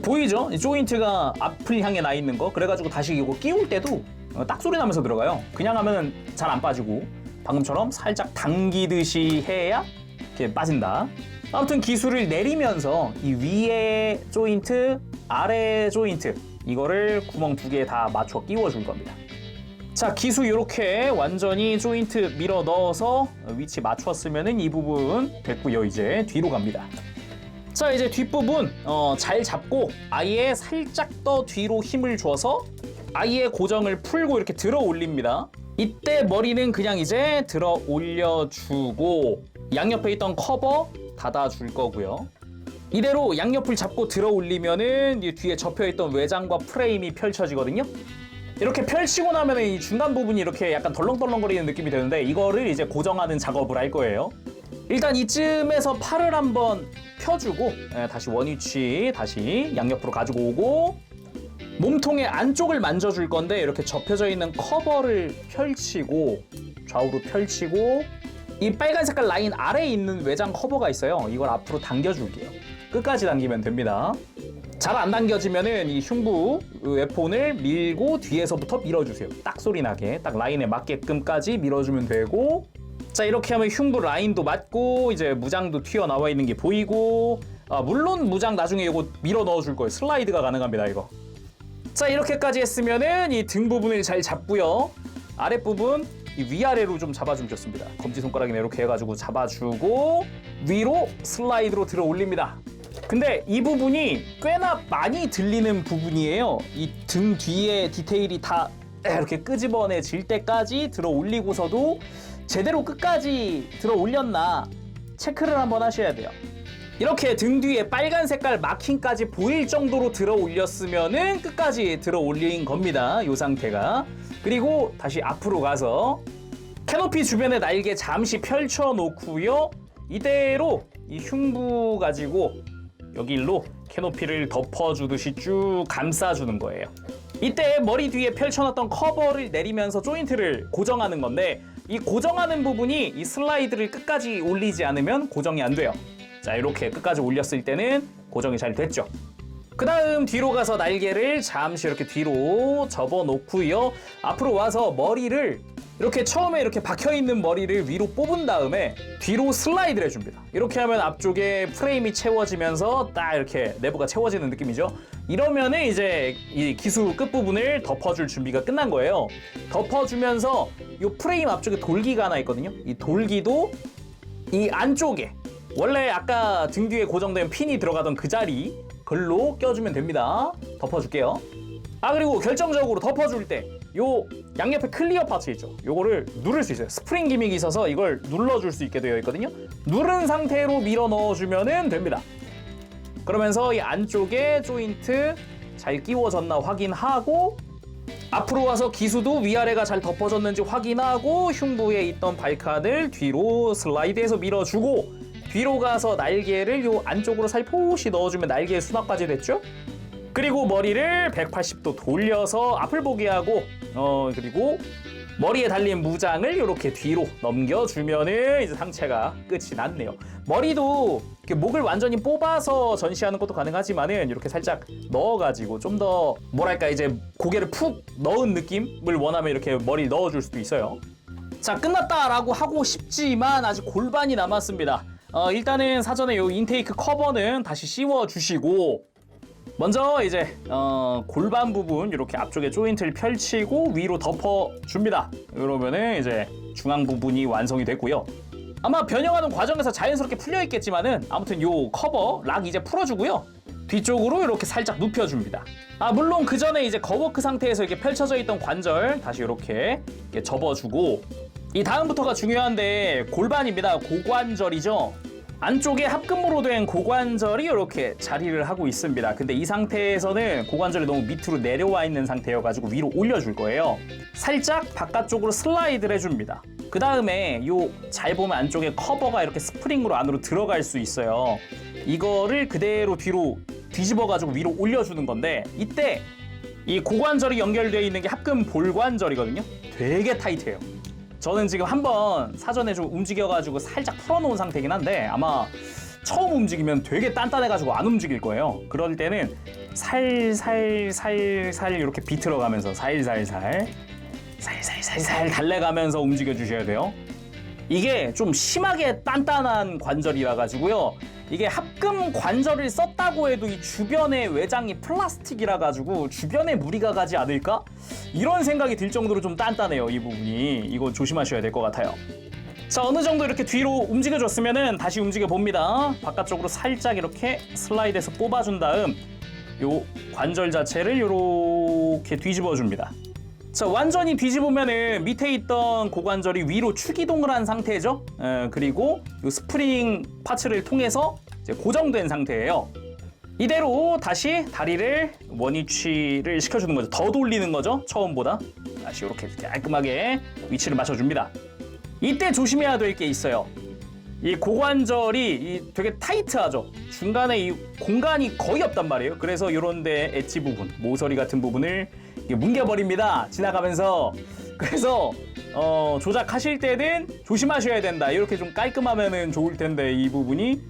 보이죠? 이 조인트가 앞을 향해 나 있는 거. 그래가지고 다시 이거 끼울 때도 딱 소리 나면서 들어가요. 그냥 하면 잘 안 빠지고 방금처럼 살짝 당기듯이 해야 이렇게 빠진다. 아무튼 기수를 내리면서 이 위에 조인트, 아래 조인트 이거를 구멍 두 개 다 맞춰 끼워줄 겁니다. 자, 기수 이렇게 완전히 조인트 밀어 넣어서 위치 맞췄으면은 이 부분 됐고요. 이제 뒤로 갑니다. 자, 이제 뒷부분 잘 잡고 아예 살짝 더 뒤로 힘을 줘서 아예 고정을 풀고 이렇게 들어 올립니다. 이때 머리는 그냥 이제 들어 올려주고 양옆에 있던 커버 닫아줄 거고요. 이대로 양옆을 잡고 들어 올리면은 뒤에 접혀있던 외장과 프레임이 펼쳐지거든요. 이렇게 펼치고 나면 이 중간 부분이 이렇게 약간 덜렁덜렁거리는 느낌이 드는데 이거를 이제 고정하는 작업을 할 거예요. 일단 이쯤에서 팔을 한번 펴주고 다시 원위치 다시 양옆으로 가지고 오고 몸통의 안쪽을 만져줄 건데 이렇게 접혀져 있는 커버를 펼치고 좌우로 펼치고 이 빨간 색깔 라인 아래에 있는 외장 커버가 있어요. 이걸 앞으로 당겨줄게요. 끝까지 당기면 됩니다. 잘 안 당겨지면은 이 흉부 웨폰을 밀고 뒤에서부터 밀어주세요. 딱 소리 나게 딱 라인에 맞게끔까지 밀어주면 되고 자, 이렇게 하면 흉부 라인도 맞고 이제 무장도 튀어나와 있는 게 보이고 물론 무장 나중에 이거 밀어 넣어줄 거예요. 슬라이드가 가능합니다. 이거. 자, 이렇게까지 했으면은 이 등 부분을 잘 잡고요. 아랫부분 이 위아래로 좀 잡아주면 좋습니다. 검지손가락이나 이렇게 해가지고 잡아주고 위로 슬라이드로 들어 올립니다. 근데 이 부분이 꽤나 많이 들리는 부분이에요. 이 등 뒤에 디테일이 다 이렇게 끄집어내질 때까지 들어 올리고서도 제대로 끝까지 들어 올렸나 체크를 한번 하셔야 돼요. 이렇게 등 뒤에 빨간 색깔 마킹까지 보일 정도로 들어 올렸으면은 끝까지 들어 올린 겁니다. 이 상태가. 그리고 다시 앞으로 가서 캐노피 주변에 날개 잠시 펼쳐 놓고요. 이대로 이 흉부 가지고 여기 일로 캐노피를 덮어주듯이 쭉 감싸주는 거예요. 이때 머리 뒤에 펼쳐놨던 커버를 내리면서 조인트를 고정하는 건데 이 고정하는 부분이 이 슬라이드를 끝까지 올리지 않으면 고정이 안 돼요. 자, 이렇게 끝까지 올렸을 때는 고정이 잘 됐죠. 그 다음 뒤로 가서 날개를 잠시 이렇게 뒤로 접어 놓고요. 앞으로 와서 머리를 이렇게 처음에 이렇게 박혀있는 머리를 위로 뽑은 다음에 뒤로 슬라이드를 해줍니다. 이렇게 하면 앞쪽에 프레임이 채워지면서 딱 이렇게 내부가 채워지는 느낌이죠. 이러면은 이제 이 기수 끝부분을 덮어줄 준비가 끝난 거예요. 덮어주면서 이 프레임 앞쪽에 돌기가 하나 있거든요. 이 돌기도 이 안쪽에 원래 아까 등 뒤에 고정된 핀이 들어가던 그 자리 글로 껴주면 됩니다. 덮어줄게요. 그리고 결정적으로 덮어줄 때 요 양옆에 클리어 파츠 있죠. 요거를 누를 수 있어요. 스프링 기믹이 있어서 이걸 눌러줄 수 있게 되어 있거든요. 누른 상태로 밀어 넣어주면 됩니다. 그러면서 이 안쪽에 조인트 잘 끼워졌나 확인하고 앞으로 와서 기수도 위아래가 잘 덮어졌는지 확인하고 흉부에 있던 발칸을 뒤로 슬라이드해서 밀어주고 뒤로 가서 날개를 요 안쪽으로 살포시 넣어주면 날개의 수납까지 됐죠? 그리고 머리를 180도 돌려서 앞을 보게 하고 그리고 머리에 달린 무장을 이렇게 뒤로 넘겨주면은 이제 상체가 끝이 났네요. 머리도 이렇게 목을 완전히 뽑아서 전시하는 것도 가능하지만은 이렇게 살짝 넣어가지고 좀 더 뭐랄까 이제 고개를 푹 넣은 느낌을 원하면 이렇게 머리 넣어줄 수도 있어요. 자, 끝났다라고 하고 싶지만 아직 골반이 남았습니다. 일단은 사전에 요 인테이크 커버는 다시 씌워주시고 먼저 이제 골반 부분 이렇게 앞쪽에 조인트를 펼치고 위로 덮어줍니다. 그러면은 이제 중앙 부분이 완성이 됐고요. 아마 변형하는 과정에서 자연스럽게 풀려 있겠지만은 아무튼 요 커버 락 이제 풀어주고요. 뒤쪽으로 이렇게 살짝 눕혀줍니다. 물론 그 전에 이제 거워크 상태에서 이렇게 펼쳐져 있던 관절 다시 이렇게 접어주고 이 다음부터가 중요한데 골반입니다. 고관절이죠. 안쪽에 합금으로 된 고관절이 이렇게 자리를 하고 있습니다. 근데 이 상태에서는 고관절이 너무 밑으로 내려와 있는 상태여가지고 위로 올려줄 거예요. 살짝 바깥쪽으로 슬라이드를 해줍니다. 그 다음에 잘 보면 안쪽에 커버가 이렇게 스프링으로 안으로 들어갈 수 있어요. 이거를 그대로 뒤로 뒤집어가지고 위로 올려주는 건데 이때 이 고관절이 연결되어 있는 게 합금 볼관절이거든요. 되게 타이트해요. 저는 지금 한번 사전에 좀 움직여가지고 살짝 풀어놓은 상태긴 한데 아마 처음 움직이면 되게 단단해가지고 안 움직일 거예요. 그럴 때는 살살 이렇게 비틀어가면서 살살 달래가면서 움직여주셔야 돼요. 이게 좀 심하게 단단한 관절이라 가지고요. 이게 합금 관절을 썼다고 해도 이 주변의 외장이 플라스틱이라 가지고 주변에 무리가 가지 않을까? 이런 생각이 들 정도로 좀 단단해요, 이 부분이. 이거 조심하셔야 될 것 같아요. 자, 어느 정도 이렇게 뒤로 움직여줬으면은 다시 움직여 봅니다. 바깥쪽으로 살짝 이렇게 슬라이드해서 뽑아준 다음 요 관절 자체를 이렇게 뒤집어 줍니다. 자, 완전히 뒤집으면은 밑에 있던 고관절이 위로 축이동을 한 상태죠. 그리고 이 스프링 파츠를 통해서 이제 고정된 상태예요. 이대로 다시 다리를 원위치를 시켜주는 거죠. 더 돌리는 거죠. 처음보다. 다시 이렇게 깔끔하게 위치를 맞춰줍니다. 이때 조심해야 될 게 있어요. 이 고관절이 되게 타이트하죠. 중간에 이 공간이 거의 없단 말이에요. 그래서 이런데 엣지 부분, 모서리 같은 부분을 뭉개버립니다. 지나가면서. 그래서 조작하실 때는 조심하셔야 된다. 이렇게 좀 깔끔하면 좋을 텐데 이 부분이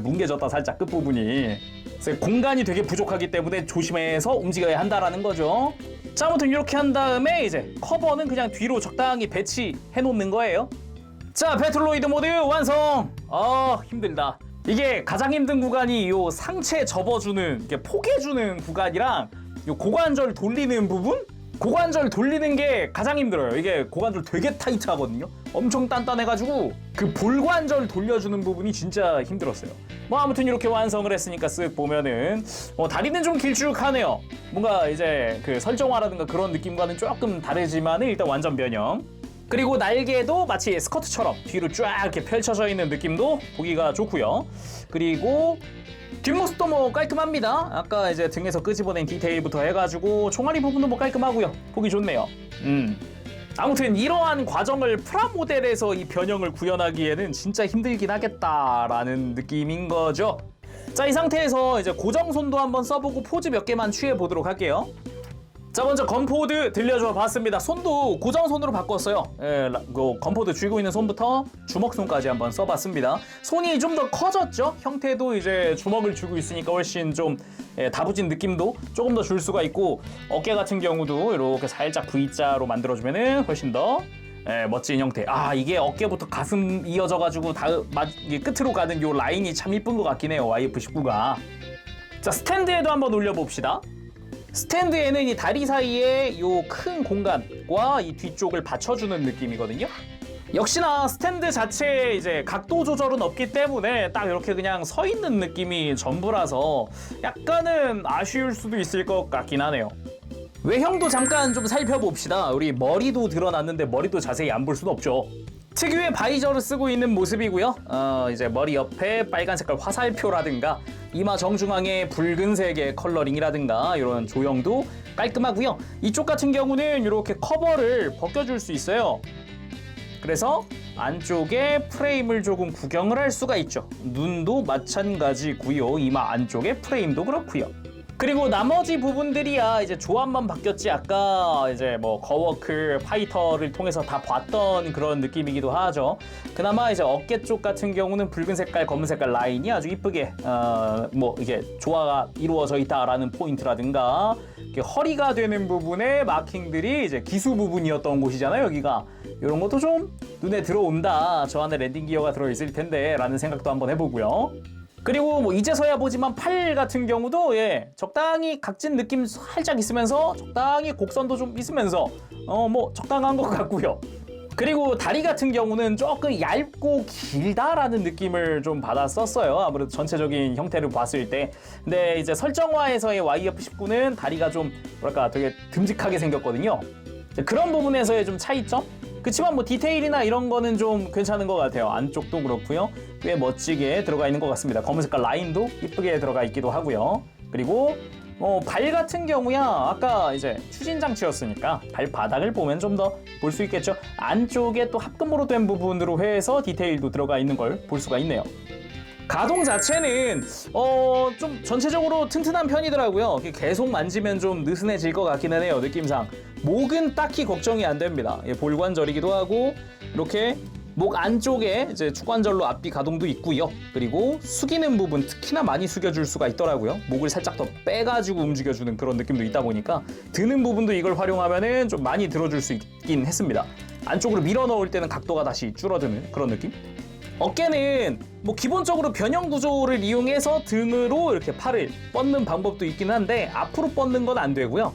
뭉개졌다 살짝 끝부분이. 그래서 공간이 되게 부족하기 때문에 조심해서 움직여야 한다라는 거죠. 자, 아무튼 이렇게 한 다음에 이제 커버는 그냥 뒤로 적당히 배치해 놓는 거예요. 자, 배틀로이드 모드 완성! 힘들다. 이게 가장 힘든 구간이 요 상체 접어주는, 이렇게 포개주는 구간이랑 요 고관절 돌리는 부분? 고관절 돌리는 게 가장 힘들어요. 이게 고관절 되게 타이트하거든요. 엄청 단단해가지고 그 볼관절 돌려주는 부분이 진짜 힘들었어요. 뭐 아무튼 이렇게 완성을 했으니까 쓱 보면은 다리는 좀 길쭉하네요. 뭔가 이제 그 설정화라든가 그런 느낌과는 조금 다르지만은 일단 완전 변형. 그리고 날개도 마치 스커트처럼 뒤로 쫙 이렇게 펼쳐져 있는 느낌도 보기가 좋고요. 그리고 뒷모습도 뭐 깔끔합니다. 아까 이제 등에서 끄집어낸 디테일부터 해가지고 총알이 부분도 뭐 깔끔하고요. 보기 좋네요. 아무튼 이러한 과정을 프라모델에서 이 변형을 구현하기에는 진짜 힘들긴 하겠다라는 느낌인 거죠. 자, 이 상태에서 이제 고정손도 한번 써보고 포즈 몇 개만 취해보도록 할게요. 자, 먼저 건포드 들려줘 봤습니다. 손도 고정손으로 바꿨어요. 건포드 쥐고 있는 손부터 주먹손까지 한번 써봤습니다. 손이 좀 더 커졌죠? 형태도 이제 주먹을 쥐고 있으니까 훨씬 좀 다부진 느낌도 조금 더 줄 수가 있고, 어깨 같은 경우도 이렇게 살짝 V자로 만들어주면은 훨씬 더 멋진 형태. 아, 이게 어깨부터 가슴 이어져가지고 이게 끝으로 가는 요 라인이 참 이쁜 것 같긴 해요, YF19가. 자, 스탠드에도 한번 올려봅시다. 스탠드에는 이 다리 사이에 요 큰 공간과 이 뒤쪽을 받쳐주는 느낌이거든요. 역시나 스탠드 자체에 이제 각도 조절은 없기 때문에 딱 이렇게 그냥 서 있는 느낌이 전부라서 약간은 아쉬울 수도 있을 것 같긴 하네요. 외형도 잠깐 좀 살펴봅시다. 우리 머리도 드러났는데 머리도 자세히 안 볼 수는 없죠. 특유의 바이저를 쓰고 있는 모습이고요. 이제 머리 옆에 빨간 색깔 화살표라든가 이마 정중앙에 붉은색의 컬러링이라든가 이런 조형도 깔끔하고요. 이쪽 같은 경우는 이렇게 커버를 벗겨줄 수 있어요. 그래서 안쪽에 프레임을 조금 구경을 할 수가 있죠. 눈도 마찬가지고요. 이마 안쪽에 프레임도 그렇고요. 그리고 나머지 부분들이야 이제 조합만 바뀌었지, 아까 이제 뭐 거워크 파이터를 통해서 다 봤던 그런 느낌이기도 하죠. 그나마 이제 어깨 쪽 같은 경우는 붉은 색깔, 검은 색깔 라인이 아주 이쁘게 뭐 이게 조화가 이루어져 있다라는 포인트라든가, 허리가 되는 부분의 마킹들이 이제 기수 부분이었던 곳이잖아요, 여기가. 이런 것도 좀 눈에 들어온다. 저 안에 랜딩 기어가 들어있을 텐데 라는 생각도 한번 해보고요. 그리고 뭐 이제서야 보지만 팔 같은 경우도 적당히 각진 느낌 살짝 있으면서 적당히 곡선도 좀 있으면서 뭐 적당한 것 같고요. 그리고 다리 같은 경우는 조금 얇고 길다라는 느낌을 좀 받았었어요. 아무래도 전체적인 형태를 봤을 때. 근데 이제 설정화에서의 YF19는 다리가 좀 뭐랄까 되게 듬직하게 생겼거든요. 그런 부분에서의 좀 차이점? 그치만 뭐 디테일이나 이런 거는 좀 괜찮은 것 같아요. 안쪽도 그렇고요. 꽤 멋지게 들어가 있는 것 같습니다. 검은 색깔 라인도 이쁘게 들어가 있기도 하고요. 그리고 발 같은 경우야 아까 이제 추진 장치였으니까 발바닥을 보면 좀 더 볼 수 있겠죠. 안쪽에 또 합금으로 된 부분으로 해서 디테일도 들어가 있는 걸 볼 수가 있네요. 가동 자체는 좀 전체적으로 튼튼한 편이더라고요. 계속 만지면 좀 느슨해질 것 같기는 해요, 느낌상. 목은 딱히 걱정이 안 됩니다. 볼관절이기도 하고 이렇게 목 안쪽에 이제 축관절로 앞뒤 가동도 있고요. 그리고 숙이는 부분 특히나 많이 숙여줄 수가 있더라고요. 목을 살짝 더 빼가지고 움직여주는 그런 느낌도 있다 보니까 드는 부분도 이걸 활용하면은 좀 많이 들어줄 수 있긴 했습니다. 안쪽으로 밀어 넣을 때는 각도가 다시 줄어드는 그런 느낌? 어깨는 뭐 기본적으로 변형 구조를 이용해서 등으로 이렇게 팔을 뻗는 방법도 있긴 한데 앞으로 뻗는 건 안 되고요.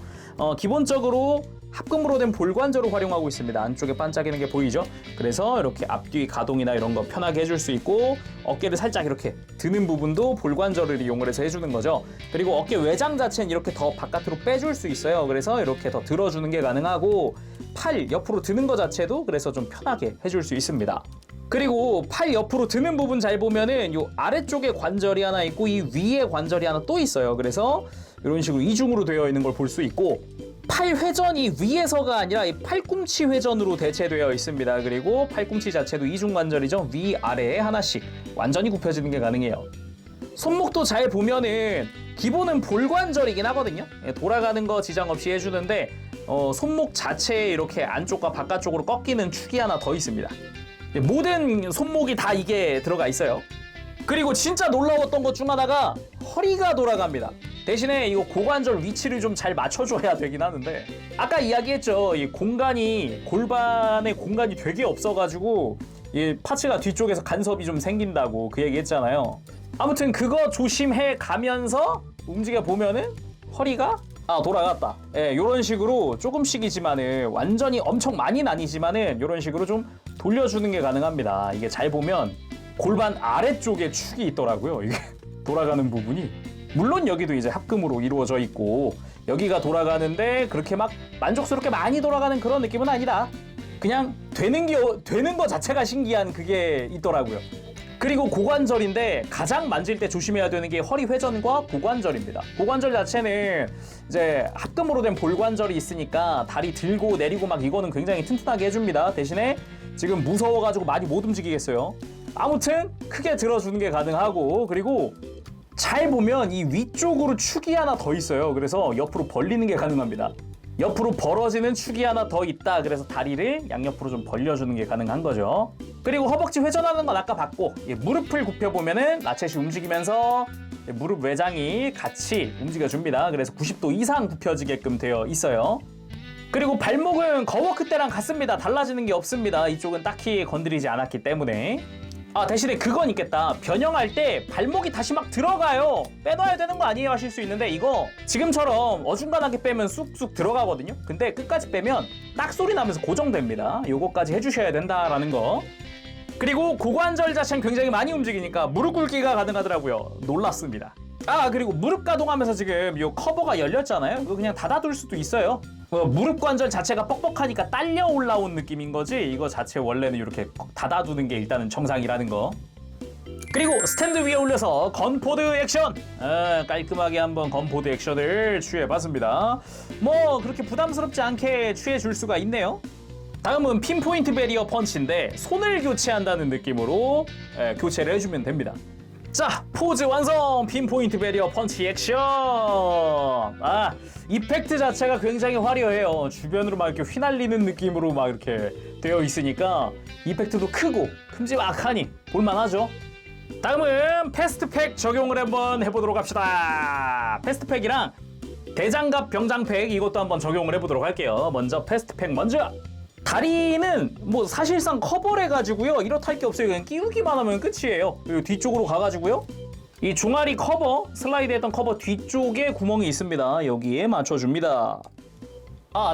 기본적으로 합금으로 된 볼관절을 활용하고 있습니다. 안쪽에 반짝이는 게 보이죠? 그래서 이렇게 앞뒤 가동이나 이런 거 편하게 해줄 수 있고, 어깨를 살짝 이렇게 드는 부분도 볼관절을 이용을 해서 해주는 거죠. 그리고 어깨 외장 자체는 이렇게 더 바깥으로 빼줄 수 있어요. 그래서 이렇게 더 들어주는 게 가능하고, 팔 옆으로 드는 거 자체도 그래서 좀 편하게 해줄 수 있습니다. 그리고 팔 옆으로 드는 부분 잘 보면은 요 아래쪽에 관절이 하나 있고 이 위에 관절이 하나 또 있어요. 그래서 이런 식으로 이중으로 되어 있는 걸 볼 수 있고, 팔 회전이 위에서가 아니라 이 팔꿈치 회전으로 대체되어 있습니다. 그리고 팔꿈치 자체도 이중 관절이죠. 위 아래에 하나씩 완전히 굽혀지는 게 가능해요. 손목도 잘 보면은 기본은 볼관절이긴 하거든요. 돌아가는 거 지장 없이 해주는데 손목 자체에 이렇게 안쪽과 바깥쪽으로 꺾이는 축이 하나 더 있습니다. 모든 손목이 다 이게 들어가 있어요. 그리고 진짜 놀라웠던 것 중 하나가 허리가 돌아갑니다. 대신에 이거 고관절 위치를 좀 잘 맞춰줘야 되긴 하는데, 아까 이야기했죠. 이 공간이, 골반에 공간이 되게 없어가지고 이 파츠가 뒤쪽에서 간섭이 좀 생긴다고 그 얘기 했잖아요. 아무튼 그거 조심해 가면서 움직여 보면은 허리가 돌아갔다. 요런 식으로 조금씩이지만은 완전히 엄청 많이는 아니지만은 요런 식으로 좀 돌려주는 게 가능합니다. 이게 잘 보면 골반 아래쪽에 축이 있더라고요. 이게 돌아가는 부분이. 물론 여기도 이제 합금으로 이루어져 있고 여기가 돌아가는데 그렇게 막 만족스럽게 많이 돌아가는 그런 느낌은 아니다. 그냥 되는 거 자체가 신기한 그게 있더라고요. 그리고 고관절인데 가장 만질 때 조심해야 되는 게 허리 회전과 고관절입니다. 고관절 자체는 이제 합금으로 된 볼관절이 있으니까 다리 들고 내리고 막 이거는 굉장히 튼튼하게 해줍니다. 대신에 지금 무서워가지고 많이 못 움직이겠어요. 아무튼 크게 들어주는 게 가능하고, 그리고 잘 보면 이 위쪽으로 축이 하나 더 있어요. 그래서 옆으로 벌리는 게 가능합니다. 옆으로 벌어지는 축이 하나 더 있다. 그래서 다리를 양옆으로 좀 벌려주는 게 가능한 거죠. 그리고 허벅지 회전하는 건 아까 봤고, 무릎을 굽혀보면은 라쳇이 움직이면서 무릎 외장이 같이 움직여줍니다. 그래서 90도 이상 굽혀지게끔 되어 있어요. 그리고 발목은 거워크 때랑 같습니다. 달라지는 게 없습니다. 이쪽은 딱히 건드리지 않았기 때문에. 대신에 그건 있겠다. 변형할 때 발목이 다시 막 들어가요. 빼놔야 되는 거 아니에요 하실 수 있는데, 이거 지금처럼 어중간하게 빼면 쑥쑥 들어가거든요. 근데 끝까지 빼면 딱 소리 나면서 고정됩니다. 요거까지 해주셔야 된다라는 거. 그리고 고관절 자체는 굉장히 많이 움직이니까 무릎 꿇기가 가능하더라고요. 놀랐습니다. 그리고 무릎 가동하면서 지금 요 커버가 열렸잖아요. 이거 그냥 닫아둘 수도 있어요. 무릎 관절 자체가 뻑뻑하니까 딸려 올라온 느낌인 거지, 이거 자체 원래는 이렇게 닫아두는 게 일단은 정상이라는 거. 그리고 스탠드 위에 올려서 건포드 액션! 깔끔하게 한번 건포드 액션을 취해봤습니다. 뭐 그렇게 부담스럽지 않게 취해줄 수가 있네요. 다음은 핀포인트 베리어 펀치인데 손을 교체한다는 느낌으로 교체를 해주면 됩니다. 자, 포즈 완성! 핀포인트 베리어 펀치 액션! 이펙트 자체가 굉장히 화려해요. 주변으로 막 이렇게 휘날리는 느낌으로 막 이렇게 되어 있으니까 이펙트도 크고 큼지막하니 볼만하죠. 다음은 패스트팩 적용을 한번 해보도록 합시다. 패스트팩이랑 대장갑 병장팩 이것도 한번 적용을 해보도록 할게요. 먼저 패스트팩 먼저! 다리는 뭐 사실상 커버를 해가지고요, 이렇다 할 게 없어요. 그냥 끼우기만 하면 끝이에요. 그리고 뒤쪽으로 가가지고요, 이 종아리 커버, 슬라이드 했던 커버 뒤쪽에 구멍이 있습니다. 여기에 맞춰줍니다.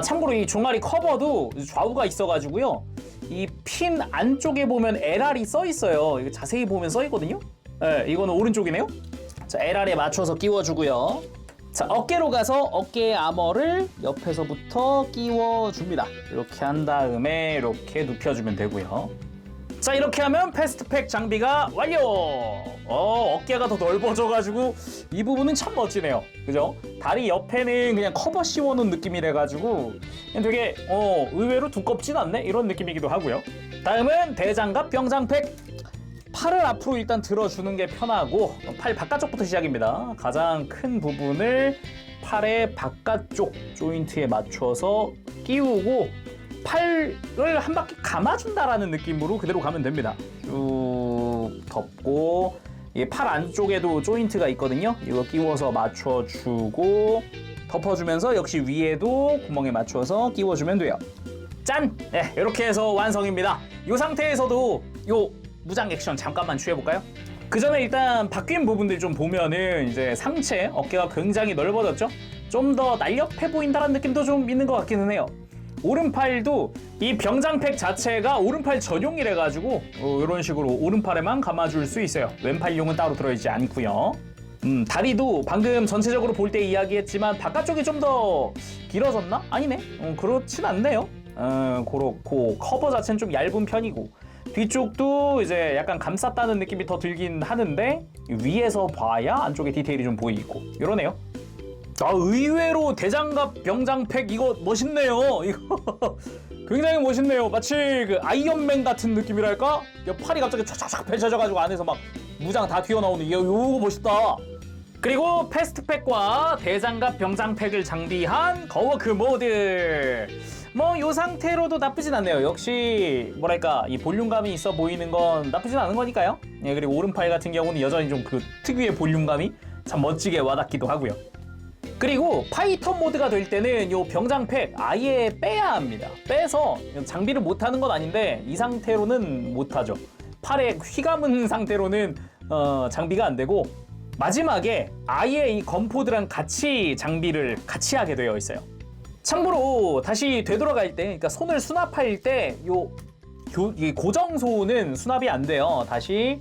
참고로 이 종아리 커버도 좌우가 있어가지고요, 이 핀 안쪽에 보면 LR이 써있어요. 이거 자세히 보면 써있거든요. 이거는 오른쪽이네요. 자, LR에 맞춰서 끼워주고요. 자, 어깨로 가서 어깨의 아머를 옆에서부터 끼워줍니다. 이렇게 한 다음에 이렇게 눕혀주면 되고요. 자, 이렇게 하면 패스트팩 장비가 완료! 어깨가 더 넓어져가지고 이 부분은 참 멋지네요. 그죠? 다리 옆에는 그냥 커버 씌워놓은 느낌이래가지고 그냥 되게 의외로 두껍진 않네? 이런 느낌이기도 하고요. 다음은 대장갑 병장팩. 팔을 앞으로 일단 들어주는 게 편하고, 팔 바깥쪽부터 시작입니다. 가장 큰 부분을 팔의 바깥쪽 조인트에 맞춰서 끼우고 팔을 한 바퀴 감아준다라는 느낌으로 그대로 가면 됩니다. 쭉 덮고, 팔 안쪽에도 조인트가 있거든요. 이거 끼워서 맞춰주고 덮어주면서 역시 위에도 구멍에 맞춰서 끼워주면 돼요. 짠! 이렇게 해서 완성입니다. 이 상태에서도 무장 액션 잠깐만 취해볼까요? 그 전에 일단 바뀐 부분들 좀 보면은 이제 상체, 어깨가 굉장히 넓어졌죠? 좀 더 날렵해 보인다는 느낌도 좀 있는 것 같기는 해요. 오른팔도 이 병장팩 자체가 오른팔 전용이래가지고 이런 식으로 오른팔에만 감아줄 수 있어요. 왼팔용은 따로 들어있지 않고요. 다리도 방금 전체적으로 볼 때 이야기했지만 바깥쪽이 좀 더 길어졌나? 아니네. 그렇진 않네요. 그렇고 커버 자체는 좀 얇은 편이고, 뒤쪽도 이제 약간 감쌌다는 느낌이 더 들긴 하는데 위에서 봐야 안쪽에 디테일이 좀 보이고 이러네요. 의외로 대장갑 병장팩 이거 멋있네요. 이거 굉장히 멋있네요. 마치 그 아이언맨 같은 느낌이랄까? 팔이 갑자기 촥촥촥 펼쳐져가지고 안에서 막 무장 다 튀어나오는 이거 멋있다. 그리고 패스트팩과 대장갑 병장팩을 장비한 거워크 모드. 뭐 이 상태로도 나쁘진 않네요. 역시 뭐랄까, 이 볼륨감이 있어 보이는 건 나쁘진 않은 거니까요. 그리고 오른팔 같은 경우는 여전히 좀 그 특유의 볼륨감이 참 멋지게 와닿기도 하고요. 그리고 파이터 모드가 될 때는 이 병장팩 아예 빼야 합니다. 빼서 장비를 못하는 건 아닌데 이 상태로는 못하죠. 팔에 휘감은 상태로는 장비가 안 되고, 마지막에 아예 이 건포드랑 같이 장비를 같이 하게 되어 있어요. 참고로 다시 되돌아갈 때, 그러니까 손을 수납할 때 이 고정손은 수납이 안 돼요. 다시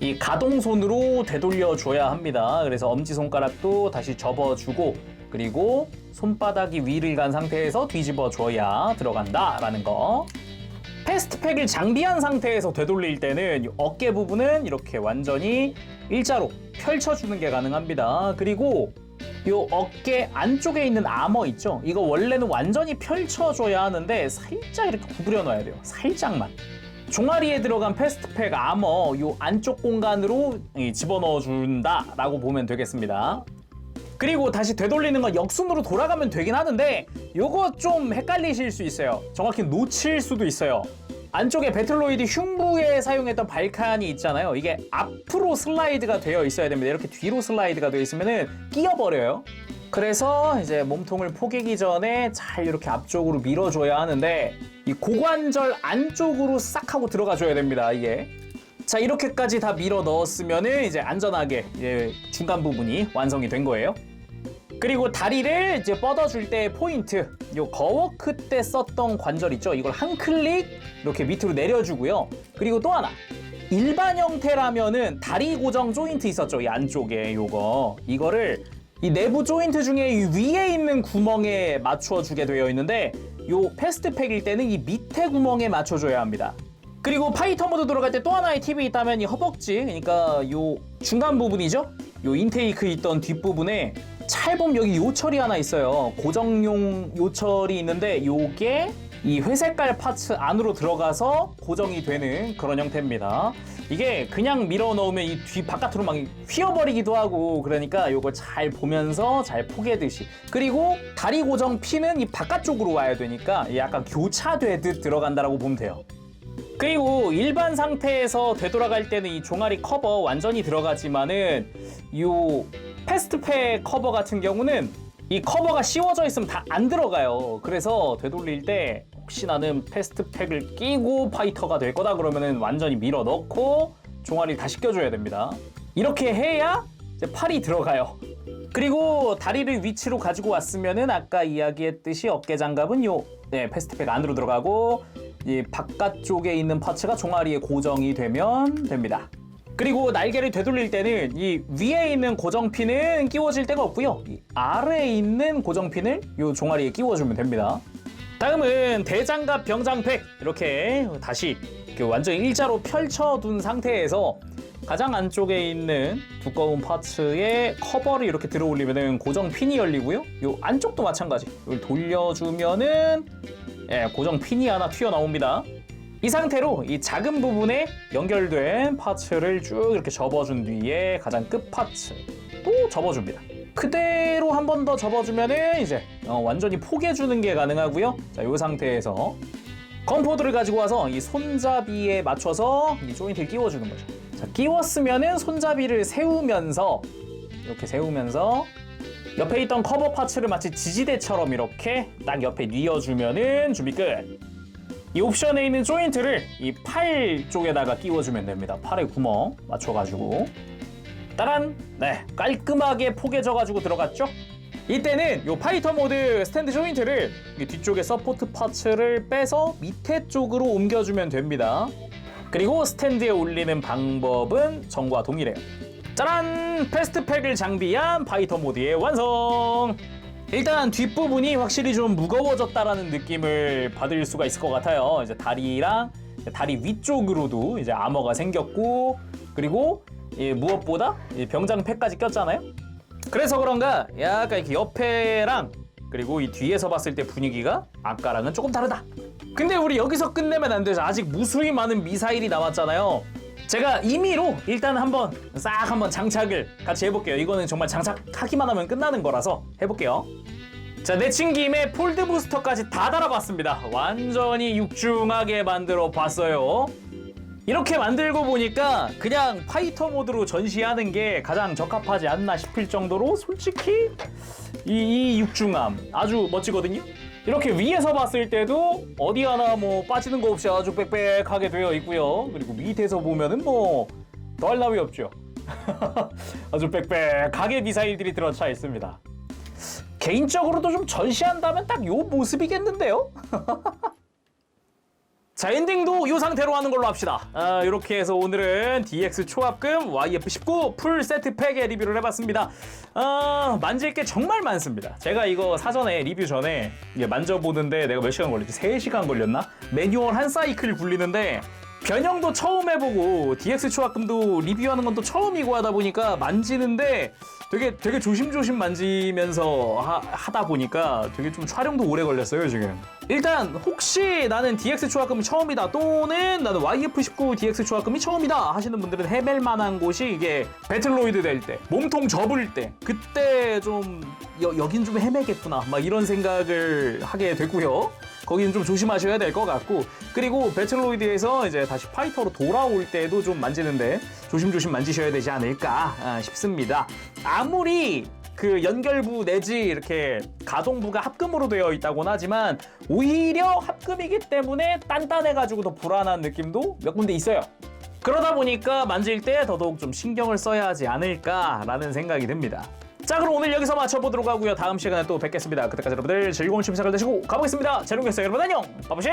이 가동손으로 되돌려줘야 합니다. 그래서 엄지손가락도 다시 접어주고, 그리고 손바닥이 위를 간 상태에서 뒤집어줘야 들어간다라는 거. 패스트팩을 장비한 상태에서 되돌릴 때는 이 어깨 부분은 이렇게 완전히 일자로 펼쳐주는 게 가능합니다. 그리고 이 어깨 안쪽에 있는 아머 있죠? 이거 원래는 완전히 펼쳐줘야 하는데 살짝 이렇게 구부려 놔야 돼요. 살짝만. 종아리에 들어간 패스트팩 아머 이 안쪽 공간으로 집어넣어 준다라고 보면 되겠습니다. 그리고 다시 되돌리는 건 역순으로 돌아가면 되긴 하는데 요거 좀 헷갈리실 수 있어요. 정확히 놓칠 수도 있어요. 안쪽에 배틀로이드 흉부에 사용했던 발칸이 있잖아요. 이게 앞으로 슬라이드가 되어 있어야 됩니다. 이렇게 뒤로 슬라이드가 되어 있으면 끼어버려요. 그래서 이제 몸통을 포개기 전에 잘 이렇게 앞쪽으로 밀어줘야 하는데 이 고관절 안쪽으로 싹 하고 들어가줘야 됩니다. 이게. 자, 이렇게까지 다 밀어 넣었으면은 이제 안전하게 중간 부분이 완성이 된 거예요. 그리고 다리를 이제 뻗어줄 때 포인트, 요 거워크 때 썼던 관절 있죠? 이걸 한 클릭 이렇게 밑으로 내려주고요. 그리고 또 하나, 일반 형태라면은 다리 고정 조인트 있었죠? 이 안쪽에 이거를 이 내부 조인트 중에 이 위에 있는 구멍에 맞춰주게 되어 있는데 요 패스트팩일 때는 이 밑에 구멍에 맞춰줘야 합니다. 그리고 파이터 모드 들어갈 때 또 하나의 팁이 있다면 이 허벅지, 그러니까 요 중간 부분이죠? 요 인테이크 있던 뒷부분에 찰봄 여기 요철이 하나 있어요. 고정용 요철이 있는데 요게 이 회색깔 파츠 안으로 들어가서 고정이 되는 그런 형태입니다. 이게 그냥 밀어 넣으면 이 뒤 바깥으로 막 휘어버리기도 하고 그러니까 요걸 잘 보면서 잘 포개듯이. 그리고 다리 고정 핀은 이 바깥쪽으로 와야 되니까 약간 교차되듯 들어간다라고 보면 돼요. 그리고 일반 상태에서 되돌아갈 때는 이 종아리 커버 완전히 들어가지만은 요 패스트팩 커버 같은 경우는 이 커버가 씌워져 있으면 다 안 들어가요. 그래서 되돌릴 때 혹시 나는 패스트팩을 끼고 파이터가 될 거다 그러면은 완전히 밀어 넣고 종아리 다시 껴줘야 됩니다. 이렇게 해야 이제 팔이 들어가요. 그리고 다리를 위치로 가지고 왔으면은 아까 이야기했듯이 어깨 장갑은 요 패스트팩 안으로 들어가고 이 바깥쪽에 있는 파츠가 종아리에 고정이 되면 됩니다. 그리고 날개를 되돌릴 때는 이 위에 있는 고정핀은 끼워질 데가 없고요. 이 아래에 있는 고정핀을 이 종아리에 끼워주면 됩니다. 다음은 대장갑 병장팩 이렇게 다시 이렇게 완전히 일자로 펼쳐둔 상태에서 가장 안쪽에 있는 두꺼운 파츠에 커버를 이렇게 들어 올리면 고정핀이 열리고요. 이 안쪽도 마찬가지. 이걸 돌려주면은 고정핀이 하나 튀어나옵니다. 이 상태로 이 작은 부분에 연결된 파츠를 쭉 이렇게 접어준 뒤에 가장 끝 파츠 또 접어줍니다. 그대로 한 번 더 접어주면은 이제 완전히 포개주는 게 가능하고요. 자, 이 상태에서 건포드를 가지고 와서 이 손잡이에 맞춰서 이 조인트를 끼워주는 거죠. 자, 끼웠으면은 손잡이를 세우면서 이렇게 세우면서 옆에 있던 커버 파츠를 마치 지지대처럼 이렇게 딱 옆에 뉘어주면은 준비 끝. 이 옵션에 있는 조인트를 이 팔 쪽에다가 끼워주면 됩니다. 팔에 구멍 맞춰가지고 따란! 네, 깔끔하게 포개져가지고 들어갔죠? 이때는 이 파이터 모드 스탠드 조인트를 뒤쪽에 서포트 파츠를 빼서 밑에 쪽으로 옮겨주면 됩니다. 그리고 스탠드에 올리는 방법은 전과 동일해요. 짜란! 패스트팩을 장비한 파이터 모드의 완성! 일단 뒷부분이 확실히 좀 무거워졌다라는 느낌을 받을 수가 있을 것 같아요. 이제 다리랑 다리 위쪽으로도 이제 아머가 생겼고 그리고 무엇보다 병장팩까지 꼈잖아요. 그래서 그런가 약간 이렇게 옆에랑 그리고 이 뒤에서 봤을 때 분위기가 아까랑은 조금 다르다. 근데 우리 여기서 끝내면 안 되죠. 아직 무수히 많은 미사일이 남았잖아요. 제가 임의로 일단 한번 장착을 같이 해볼게요. 이거는 정말 장착하기만 하면 끝나는 거라서 해볼게요. 자, 내친 김에 폴드 부스터까지 다 달아봤습니다. 완전히 육중하게 만들어 봤어요. 이렇게 만들고 보니까 그냥 파이터 모드로 전시하는 게 가장 적합하지 않나 싶을 정도로 솔직히 이 육중함 아주 멋지거든요. 이렇게 위에서 봤을 때도 어디 하나 뭐 빠지는 거 없이 아주 빽빽하게 되어 있고요. 그리고 밑에서 보면은 뭐 더할 나위 없죠. 아주 빽빽하게 미사일들이 들어차 있습니다. 개인적으로도 좀 전시한다면 딱 요 모습이겠는데요? 자, 엔딩도 이 상태로 하는 걸로 합시다. 이렇게 해서 오늘은 DX 초합금 YF19 풀 세트팩의 리뷰를 해봤습니다. 만질 게 정말 많습니다. 제가 이거 사전에 리뷰 전에 만져보는데 내가 몇 시간 걸렸지? 3시간 걸렸나? 매뉴얼 한 사이클 굴리는데 변형도 처음 해보고 DX 초합금도 리뷰하는 건 또 처음이고 하다 보니까 만지는데 되게 조심조심 만지면서 하다 보니까 되게 좀 촬영도 오래 걸렸어요, 지금. 일단 혹시 나는 DX 초합금이 처음이다 또는 나는 YF19 DX 초합금이 처음이다 하시는 분들은 헤맬 만한 곳이 이게 배틀로이드 될 때, 몸통 접을 때 그때 좀 여긴 좀 헤매겠구나 막 이런 생각을 하게 되고요. 거기는 좀 조심하셔야 될 것 같고, 그리고 배틀로이드에서 이제 다시 파이터로 돌아올 때도 좀 만지는데 조심조심 만지셔야 되지 않을까 싶습니다. 아무리 그 연결부 내지 이렇게 가동부가 합금으로 되어 있다고는 하지만 오히려 합금이기 때문에 단단해가지고 더 불안한 느낌도 몇 군데 있어요. 그러다 보니까 만질 때 더더욱 좀 신경을 써야 하지 않을까라는 생각이 듭니다. 자, 그럼 오늘 여기서 마쳐보도록 하고요. 다음 시간에 또 뵙겠습니다. 그때까지 여러분들 즐거운 취미 생활 되시고 가보겠습니다. 재롱이었어요. 여러분 안녕. 바보시.